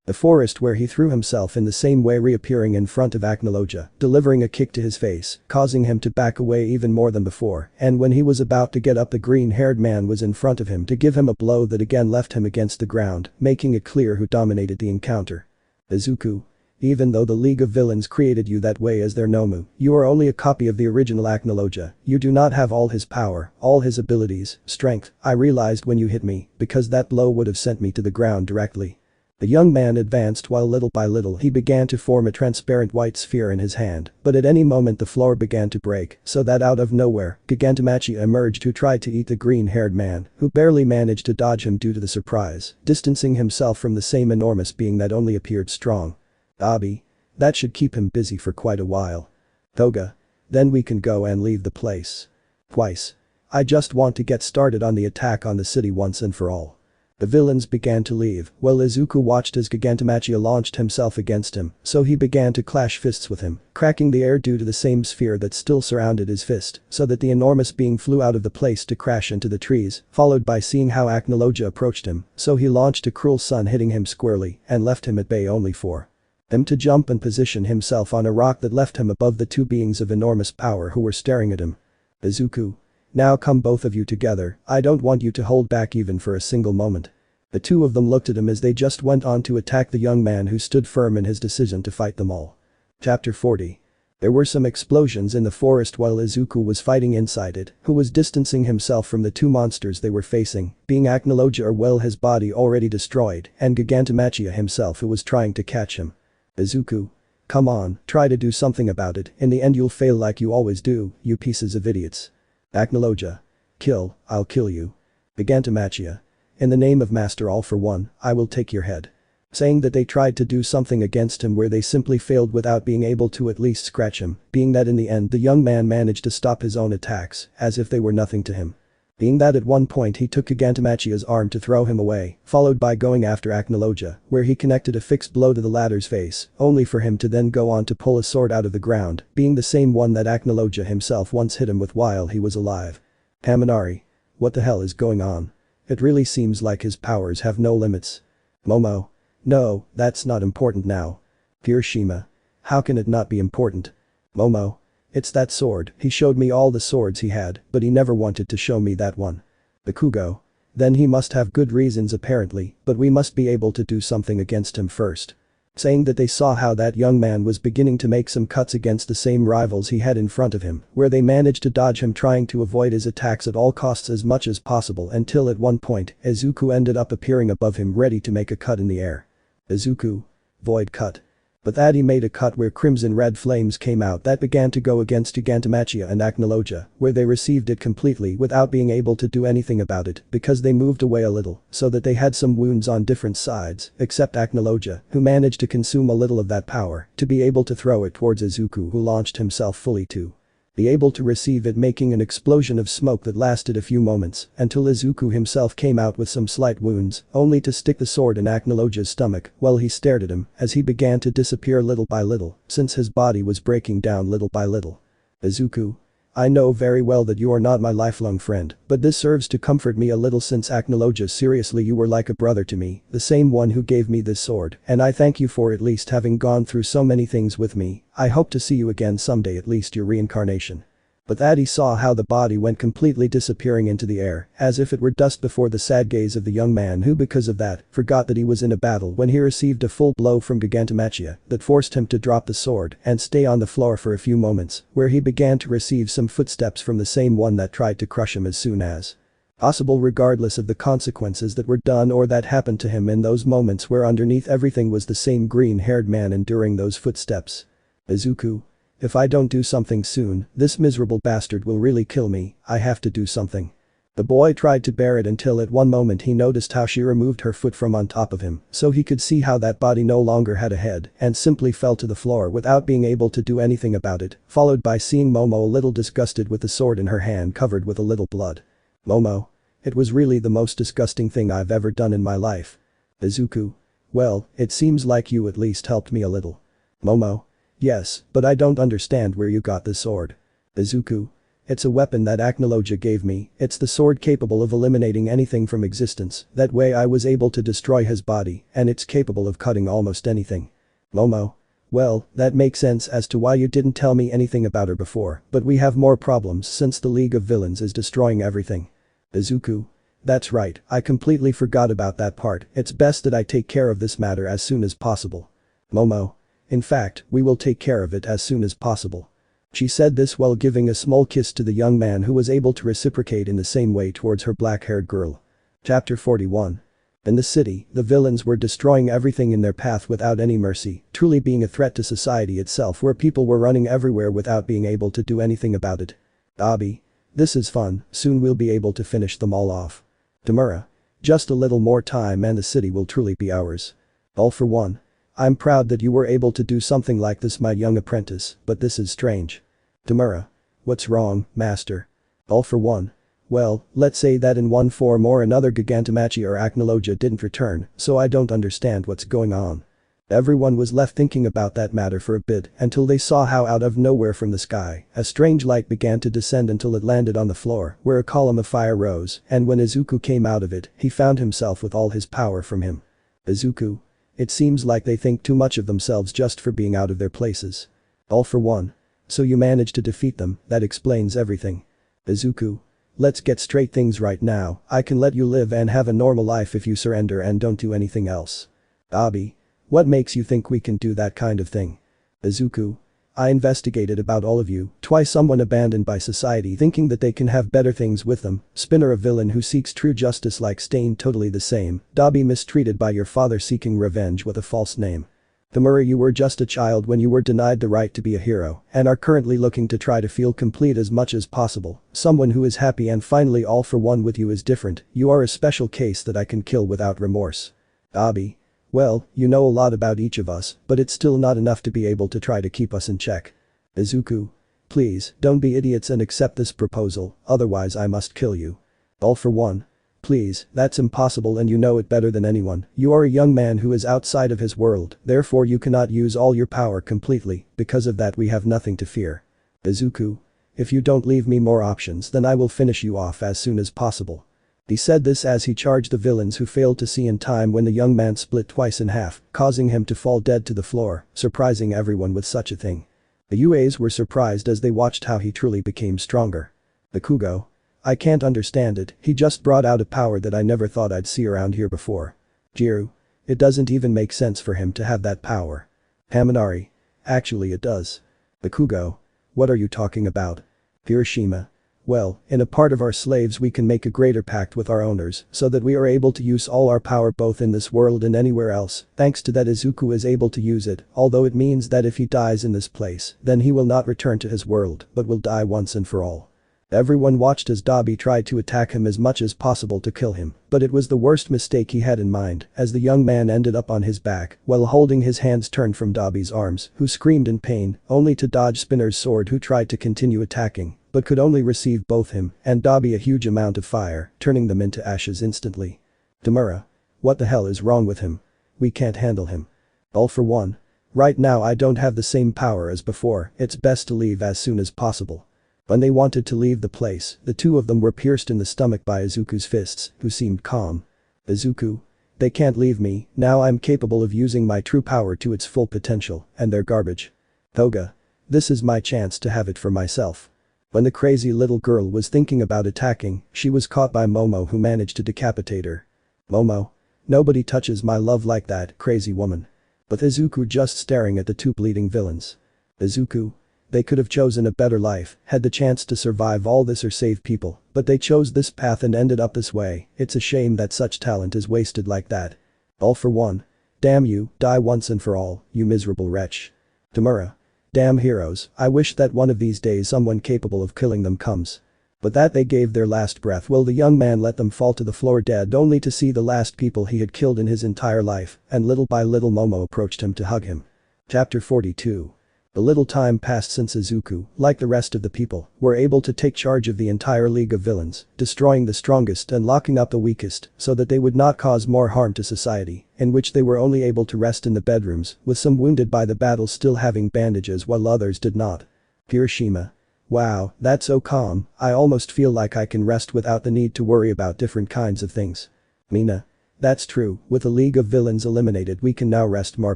the forest where he threw himself in the same way, reappearing in front of Analogia, delivering a kick to his face, causing him to back away even more than before, and when he was about to get up the green-haired man was in front of him to give him a blow that again left him against the ground, making it clear who dominated the encounter. Izuku. Even though the League of Villains created you that way as their Nomu, you are only a copy of the original Analogia, you do not have all his power, all his abilities, strength, I realized when you hit me, because that blow would have sent me to the ground directly. The young man advanced while little by little he began to form a transparent white sphere in his hand, but at any moment the floor began to break, so that out of nowhere, Gigantomachia emerged who tried to eat the green-haired man, who barely managed to dodge him due to the surprise, distancing himself from the same enormous being that only appeared strong. Abi. That should keep him busy for quite a while. Toga. Then we can go and leave the place. Twice. I just want to get started on the attack on the city once and for all. The villains began to leave, while Izuku watched as Gigantomachia launched himself against him, so he began to clash fists with him, cracking the air due to the same sphere that still surrounded his fist, so that the enormous being flew out of the place to crash into the trees, followed by seeing how Analogia approached him, so he launched a cruel sun hitting him squarely, and left him at bay only for him to jump and position himself on a rock that left him above the two beings of enormous power who were staring at him. Izuku. Now come both of you together, I don't want you to hold back even for a single moment. The two of them looked at him as they just went on to attack the young man who stood firm in his decision to fight them all. Chapter 40. There were some explosions in the forest while Izuku was fighting inside it, who was distancing himself from the two monsters they were facing, being Analogia or well his body already destroyed, and Gigantomachia himself who was trying to catch him. Izuku. Come on, try to do something about it, in the end you'll fail like you always do, you pieces of idiots. Analogia. Kill, I'll kill you. Gigantomachia. In the name of Master All for One, I will take your head. Saying that they tried to do something against him where they simply failed without being able to at least scratch him, being that in the end the young man managed to stop his own attacks, as if they were nothing to him. Being that at one point he took Gigantamachia's arm to throw him away, followed by going after Analogia, where he connected a fixed blow to the latter's face, only for him to then go on to pull a sword out of the ground, being the same one that Analogia himself once hit him with while he was alive. Haminari. What the hell is going on? It really seems like his powers have no limits. Momo. No, that's not important now. Hiroshima. How can it not be important? Momo. It's that sword, he showed me all the swords he had, but he never wanted to show me that one. Bakugo. Then he must have good reasons apparently, but we must be able to do something against him first. Saying that they saw how that young man was beginning to make some cuts against the same rivals he had in front of him, where they managed to dodge him trying to avoid his attacks at all costs as much as possible until at one point, Izuku ended up appearing above him ready to make a cut in the air. Izuku. Void cut. But that he made a cut where crimson red flames came out that began to go against Gigantomachia and Analogia, where they received it completely without being able to do anything about it because they moved away a little, so that they had some wounds on different sides, except Analogia, who managed to consume a little of that power to be able to throw it towards Izuku, who launched himself fully to be able to receive it, making an explosion of smoke that lasted a few moments until Izuku himself came out with some slight wounds, only to stick the sword in Analogia's stomach while he stared at him as he began to disappear little by little since his body was breaking down little by little. Izuku. I know very well that you are not my lifelong friend, but this serves to comfort me a little since Analogia, seriously, you were like a brother to me, the same one who gave me this sword, and I thank you for at least having gone through so many things with me. I hope to see you again someday, at least your reincarnation. But that he saw how the body went completely disappearing into the air, as if it were dust before the sad gaze of the young man who because of that, forgot that he was in a battle when he received a full blow from Gigantomachia that forced him to drop the sword and stay on the floor for a few moments, where he began to receive some footsteps from the same one that tried to crush him as soon as possible, regardless of the consequences that were done or that happened to him in those moments, where underneath everything was the same green-haired man enduring those footsteps. Izuku. If I don't do something soon, this miserable bastard will really kill me. I have to do something. The boy tried to bear it until at one moment he noticed how she removed her foot from on top of him, so he could see how that body no longer had a head and simply fell to the floor without being able to do anything about it, followed by seeing Momo a little disgusted with the sword in her hand covered with a little blood. Momo. It was really the most disgusting thing I've ever done in my life. Izuku. Well, it seems like you at least helped me a little. Momo. Yes, but I don't understand where you got this sword. Izuku. It's a weapon that Analogia gave me, it's the sword capable of eliminating anything from existence, that way I was able to destroy his body, and it's capable of cutting almost anything. Momo. Well, that makes sense as to why you didn't tell me anything about her before, but we have more problems since the League of Villains is destroying everything. Izuku. That's right, I completely forgot about that part, it's best that I take care of this matter as soon as possible. Momo. In fact, we will take care of it as soon as possible. She said this while giving a small kiss to the young man who was able to reciprocate in the same way towards her black-haired girl. Chapter 41. In the city, the villains were destroying everything in their path without any mercy, truly being a threat to society itself, where people were running everywhere without being able to do anything about it. Abi. This is fun, soon we'll be able to finish them all off. Tamura. Just a little more time and the city will truly be ours. All for one. I'm proud that you were able to do something like this, my young apprentice, but this is strange. Tamura. What's wrong, master? All for one. Well, let's say that in one form or another Gigantomachia or Analogia didn't return, so I don't understand what's going on. Everyone was left thinking about that matter for a bit until they saw how out of nowhere from the sky, a strange light began to descend until it landed on the floor, where a column of fire rose, and when Izuku came out of it, he found himself with all his power from him. Izuku. It seems like they think too much of themselves just for being out of their places. All for one. So you managed to defeat them, that explains everything. Izuku. Let's get straight things right now, I can let you live and have a normal life if you surrender and don't do anything else. Abi. What makes you think we can do that kind of thing? Izuku. I investigated about all of you, twice someone abandoned by society thinking that they can have better things with them, Spinner a villain who seeks true justice like Stain totally the same, Dabi mistreated by your father seeking revenge with a false name. Tamura, you were just a child when you were denied the right to be a hero and are currently looking to try to feel complete as much as possible, someone who is happy and finally all for one with you is different, you are a special case that I can kill without remorse. Dabi. Well, you know a lot about each of us, but it's still not enough to be able to try to keep us in check. Izuku. Please, don't be idiots and accept this proposal, otherwise I must kill you. All for one. Please, that's impossible and you know it better than anyone. You are a young man who is outside of his world, therefore you cannot use all your power completely, because of that we have nothing to fear. Izuku. If you don't leave me more options then I will finish you off as soon as possible. He said this as he charged the villains who failed to see in time when the young man split twice in half, causing him to fall dead to the floor, surprising everyone with such a thing. The UAs were surprised as they watched how he truly became stronger. Bakugo. I can't understand it, he just brought out a power that I never thought I'd see around here before. Jiru. It doesn't even make sense for him to have that power. Haminari. Actually it does. Bakugo. What are you talking about? Hiroshima. Well, in a part of our slaves we can make a greater pact with our owners so that we are able to use all our power both in this world and anywhere else. Thanks to that Izuku is able to use it, although it means that if he dies in this place, then he will not return to his world but will die once and for all. Everyone watched as Dabi tried to attack him as much as possible to kill him, but it was the worst mistake he had in mind as the young man ended up on his back while holding his hands turned from Dabi's arms, who screamed in pain, only to dodge Spinner's sword who tried to continue attacking, but could only receive both him and Dabi a huge amount of fire, turning them into ashes instantly. Tamura. What the hell is wrong with him? We can't handle him. All for one. Right now I don't have the same power as before, it's best to leave as soon as possible. When they wanted to leave the place, the two of them were pierced in the stomach by Izuku's fists, who seemed calm. Izuku. They can't leave me, now I'm capable of using my true power to its full potential, and they're garbage. Toga. This is my chance to have it for myself. When the crazy little girl was thinking about attacking, she was caught by Momo who managed to decapitate her. Momo. Nobody touches my love like that, crazy woman. With Izuku just staring at the two bleeding villains. Izuku. They could have chosen a better life, had the chance to survive all this or save people, but they chose this path and ended up this way. It's a shame that such talent is wasted like that. All for one. Damn you, die once and for all, you miserable wretch. Tamura. Damn heroes, I wish that one of these days someone capable of killing them comes. But that they gave their last breath while the young man let them fall to the floor dead only to see the last people he had killed in his entire life, and little by little Momo approached him to hug him. Chapter 42. A little time passed since Izuku, like the rest of the people, were able to take charge of the entire league of villains, destroying the strongest and locking up the weakest so that they would not cause more harm to society, in which they were only able to rest in the bedrooms, with some wounded by the battle still having bandages while others did not. Hiroshima. Wow, that's so calm, I almost feel like I can rest without the need to worry about different kinds of things. Mina. That's true, with the league of villains eliminated we can now rest more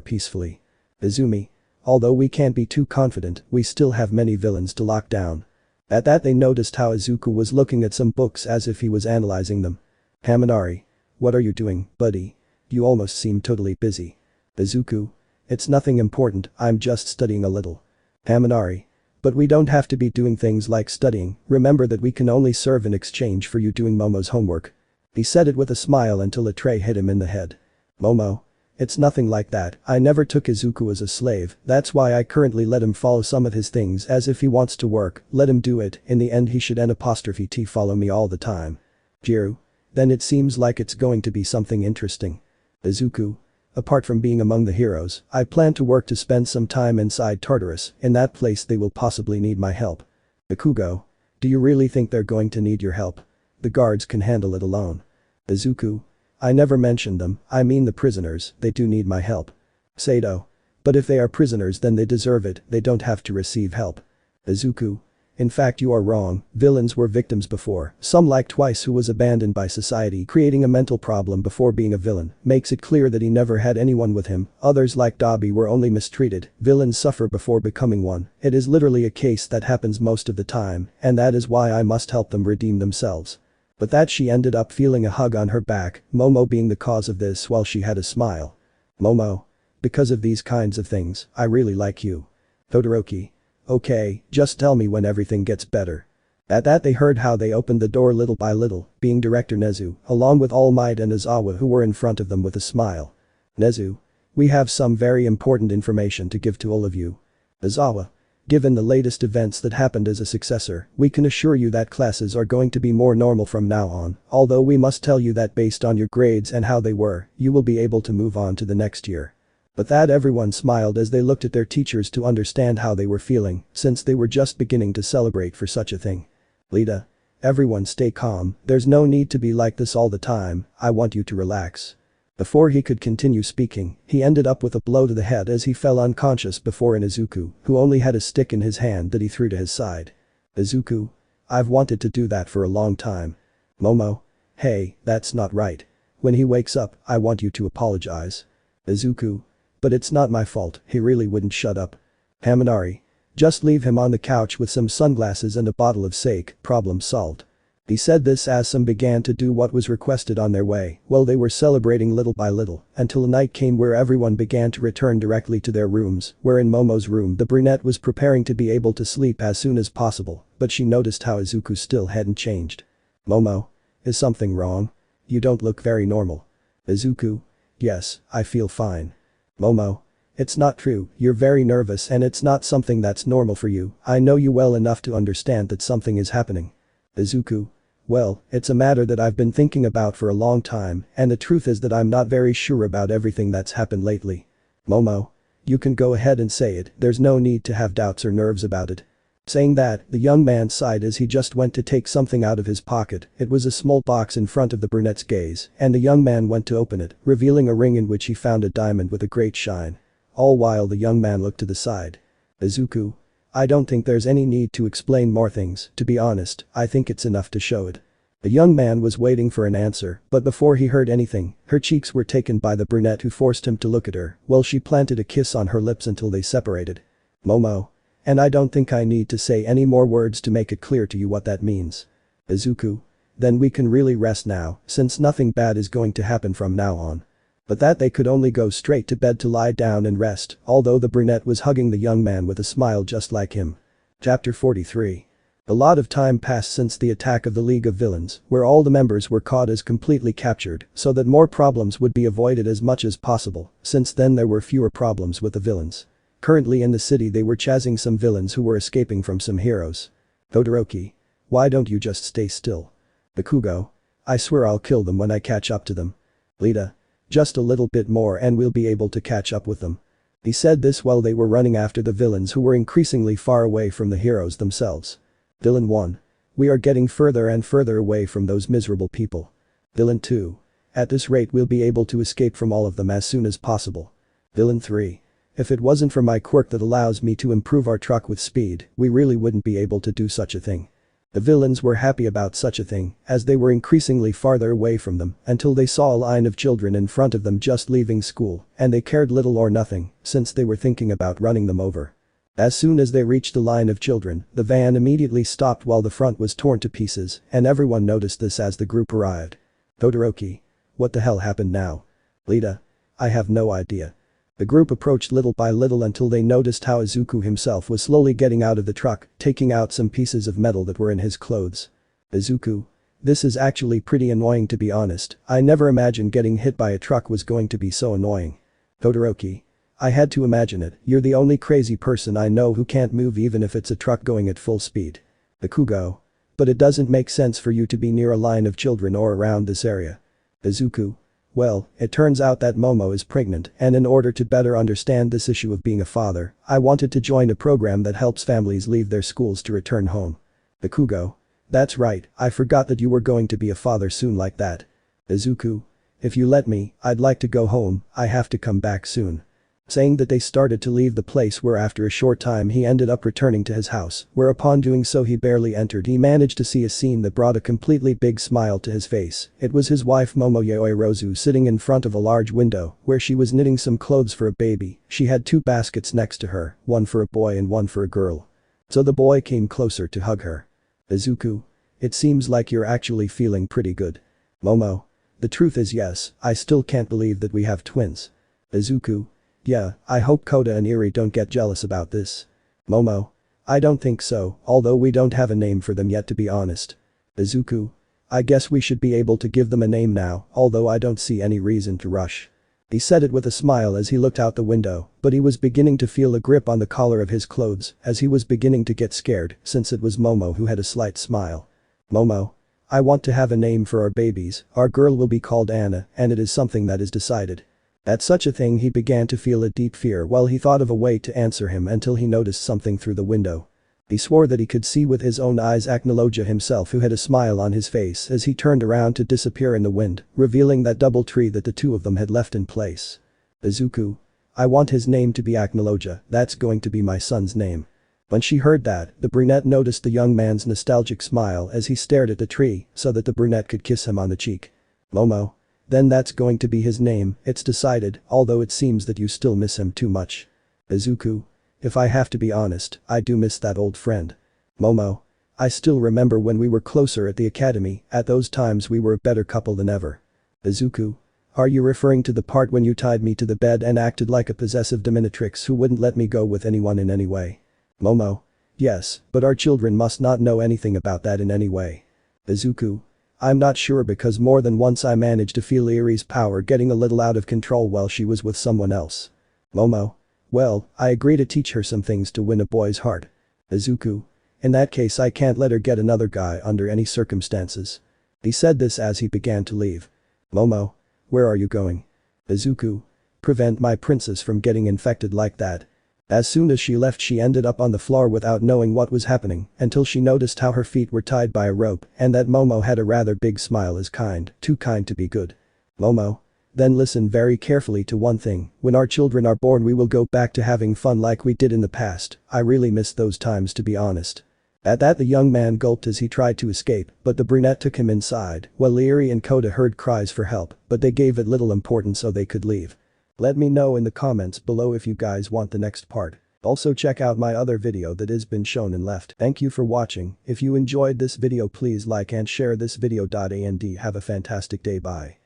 peacefully. Izumi. Although we can't be too confident, we still have many villains to lock down. At that they noticed how Izuku was looking at some books as if he was analyzing them. Haminari. What are you doing, buddy? You almost seem totally busy. Izuku. It's nothing important, I'm just studying a little. Haminari. But we don't have to be doing things like studying, remember that we can only serve in exchange for you doing Momo's homework. He said it with a smile until a tray hit him in the head. Momo. It's nothing like that, I never took Izuku as a slave, that's why I currently let him follow some of his things as if he wants to work, let him do it, in the end he should N''T follow me all the time. Jiru. Then it seems like it's going to be something interesting. Izuku. Apart from being among the heroes, I plan to work to spend some time inside Tartarus, in that place they will possibly need my help. Bakugo. Do you really think they're going to need your help? The guards can handle it alone. Izuku. I never mentioned them, I mean the prisoners, they do need my help. Sato. But if they are prisoners then they deserve it, they don't have to receive help. Izuku. In fact you are wrong, villains were victims before, some like Twice who was abandoned by society creating a mental problem before being a villain, makes it clear that he never had anyone with him, others like Dabi were only mistreated, villains suffer before becoming one, it is literally a case that happens most of the time, and that is why I must help them redeem themselves. But that she ended up feeling a hug on her back, Momo being the cause of this while she had a smile. Momo. Because of these kinds of things, I really like you. Todoroki. Okay, just tell me when everything gets better. At that they heard how they opened the door little by little, being Director Nezu, along with All Might and Izawa who were in front of them with a smile. Nezu. We have some very important information to give to all of you. Izawa. Given the latest events that happened as a successor, we can assure you that classes are going to be more normal from now on, although we must tell you that based on your grades and how they were, you will be able to move on to the next year. But that everyone smiled as they looked at their teachers to understand how they were feeling, since they were just beginning to celebrate for such a thing. Lita. Everyone stay calm, there's no need to be like this all the time, I want you to relax. Before he could continue speaking, he ended up with a blow to the head as he fell unconscious before an Izuku, who only had a stick in his hand that he threw to his side. Izuku? I've wanted to do that for a long time. Momo? Hey, that's not right. When he wakes up, I want you to apologize. Izuku? But it's not my fault, he really wouldn't shut up. Haminari? Just leave him on the couch with some sunglasses and a bottle of sake, problem solved. He said this as some began to do what was requested on their way, while they were celebrating little by little, until a night came where everyone began to return directly to their rooms, where in Momo's room the brunette was preparing to be able to sleep as soon as possible, but she noticed how Izuku still hadn't changed. Momo? Is something wrong? You don't look very normal. Izuku? Yes, I feel fine. Momo? It's not true, you're very nervous and it's not something that's normal for you, I know you well enough to understand that something is happening. Izuku? Well, it's a matter that I've been thinking about for a long time, and the truth is that I'm not very sure about everything that's happened lately. Momo? You can go ahead and say it, there's no need to have doubts or nerves about it. Saying that, the young man sighed as he just went to take something out of his pocket, it was a small box in front of the brunette's gaze, and the young man went to open it, revealing a ring in which he found a diamond with a great shine. All while the young man looked to the side. Izuku? I don't think there's any need to explain more things, to be honest, I think it's enough to show it. The young man was waiting for an answer, but before he heard anything, her cheeks were taken by the brunette who forced him to look at her, while she planted a kiss on her lips until they separated. Momo? And I don't think I need to say any more words to make it clear to you what that means. Izuku? Then we can really rest now, since nothing bad is going to happen from now on. But that they could only go straight to bed to lie down and rest, although the brunette was hugging the young man with a smile just like him. Chapter 43. A lot of time passed since the attack of the League of Villains, where all the members were caught as completely captured, so that more problems would be avoided as much as possible, since then there were fewer problems with the villains. Currently in the city they were chasing some villains who were escaping from some heroes. Todoroki? Why don't you just stay still? Bakugo? I swear I'll kill them when I catch up to them. Lita? Just a little bit more and we'll be able to catch up with them. He said this while they were running after the villains who were increasingly far away from the heroes themselves. Villain 1. We are getting further and further away from those miserable people. Villain 2. At this rate we'll be able to escape from all of them as soon as possible. Villain 3. If it wasn't for my quirk that allows me to improve our truck with speed, we really wouldn't be able to do such a thing. The villains were happy about such a thing, as they were increasingly farther away from them, until they saw a line of children in front of them just leaving school, and they cared little or nothing, since they were thinking about running them over. As soon as they reached the line of children, the van immediately stopped while the front was torn to pieces, and everyone noticed this as the group arrived. Todoroki? What the hell happened now? Lita? I have no idea. The group approached little by little until they noticed how Izuku himself was slowly getting out of the truck, taking out some pieces of metal that were in his clothes. Izuku? This is actually pretty annoying to be honest, I never imagined getting hit by a truck was going to be so annoying. Todoroki? I had to imagine it, you're the only crazy person I know who can't move even if it's a truck going at full speed. Bakugo? But it doesn't make sense for you to be near a line of children or around this area. Izuku? Well, it turns out that Momo is pregnant and in order to better understand this issue of being a father, I wanted to join a program that helps families leave their schools to return home. Bakugo? That's right, I forgot that you were going to be a father soon like that. Izuku? If you let me, I'd like to go home, I have to come back soon. Saying that they started to leave the place where after a short time he ended up returning to his house, where upon doing so he barely entered he managed to see a scene that brought a completely big smile to his face. It was his wife Momo Yaoirozu sitting in front of a large window, where she was knitting some clothes for a baby, she had 2 baskets next to her, one for a boy and one for a girl. So the boy came closer to hug her. Izuku? It seems like you're actually feeling pretty good. Momo? The truth is yes, I still can't believe that we have twins. Izuku? Yeah, I hope Koda and Eri don't get jealous about this. Momo? I don't think so, although we don't have a name for them yet to be honest. Izuku? I guess we should be able to give them a name now, although I don't see any reason to rush. He said it with a smile as he looked out the window, but he was beginning to feel a grip on the collar of his clothes, as he was beginning to get scared, since it was Momo who had a slight smile. Momo? I want to have a name for our babies, our girl will be called Anna, and it is something that is decided. At such a thing he began to feel a deep fear while he thought of a way to answer him until he noticed something through the window. He swore that he could see with his own eyes Analogia himself, who had a smile on his face as he turned around to disappear in the wind, revealing that double tree that the two of them had left in place. Izuku. I want his name to be Analogia, that's going to be my son's name. When she heard that, the brunette noticed the young man's nostalgic smile as he stared at the tree so that the brunette could kiss him on the cheek. Momo. Then that's going to be his name, it's decided, although it seems that you still miss him too much. Izuku. If I have to be honest, I do miss that old friend. Momo. I still remember when we were closer at the academy, at those times we were a better couple than ever. Izuku. Are you referring to the part when you tied me to the bed and acted like a possessive dominatrix who wouldn't let me go with anyone in any way? Momo. Yes, but our children must not know anything about that in any way. Izuku. I'm not sure because more than once I managed to feel Erie's power getting a little out of control while she was with someone else. Momo. Well, I agree to teach her some things to win a boy's heart. Izuku. In that case I can't let her get another guy under any circumstances. He said this as he began to leave. Momo. Where are you going? Izuku. Prevent my princess from getting infected like that. As soon as she left she ended up on the floor without knowing what was happening until she noticed how her feet were tied by a rope and that Momo had a rather big smile, as kind, too kind to be good. Momo. Then listen very carefully to one thing, when our children are born we will go back to having fun like we did in the past, I really miss those times to be honest. At that the young man gulped as he tried to escape, but the brunette took him inside, while Irie and Koda heard cries for help, but they gave it little importance so they could leave. Let me know in the comments below if you guys want the next part. Also check out my other video that has been shown and left. Thank you for watching, if you enjoyed this video please like and share this video. And have a fantastic day, bye.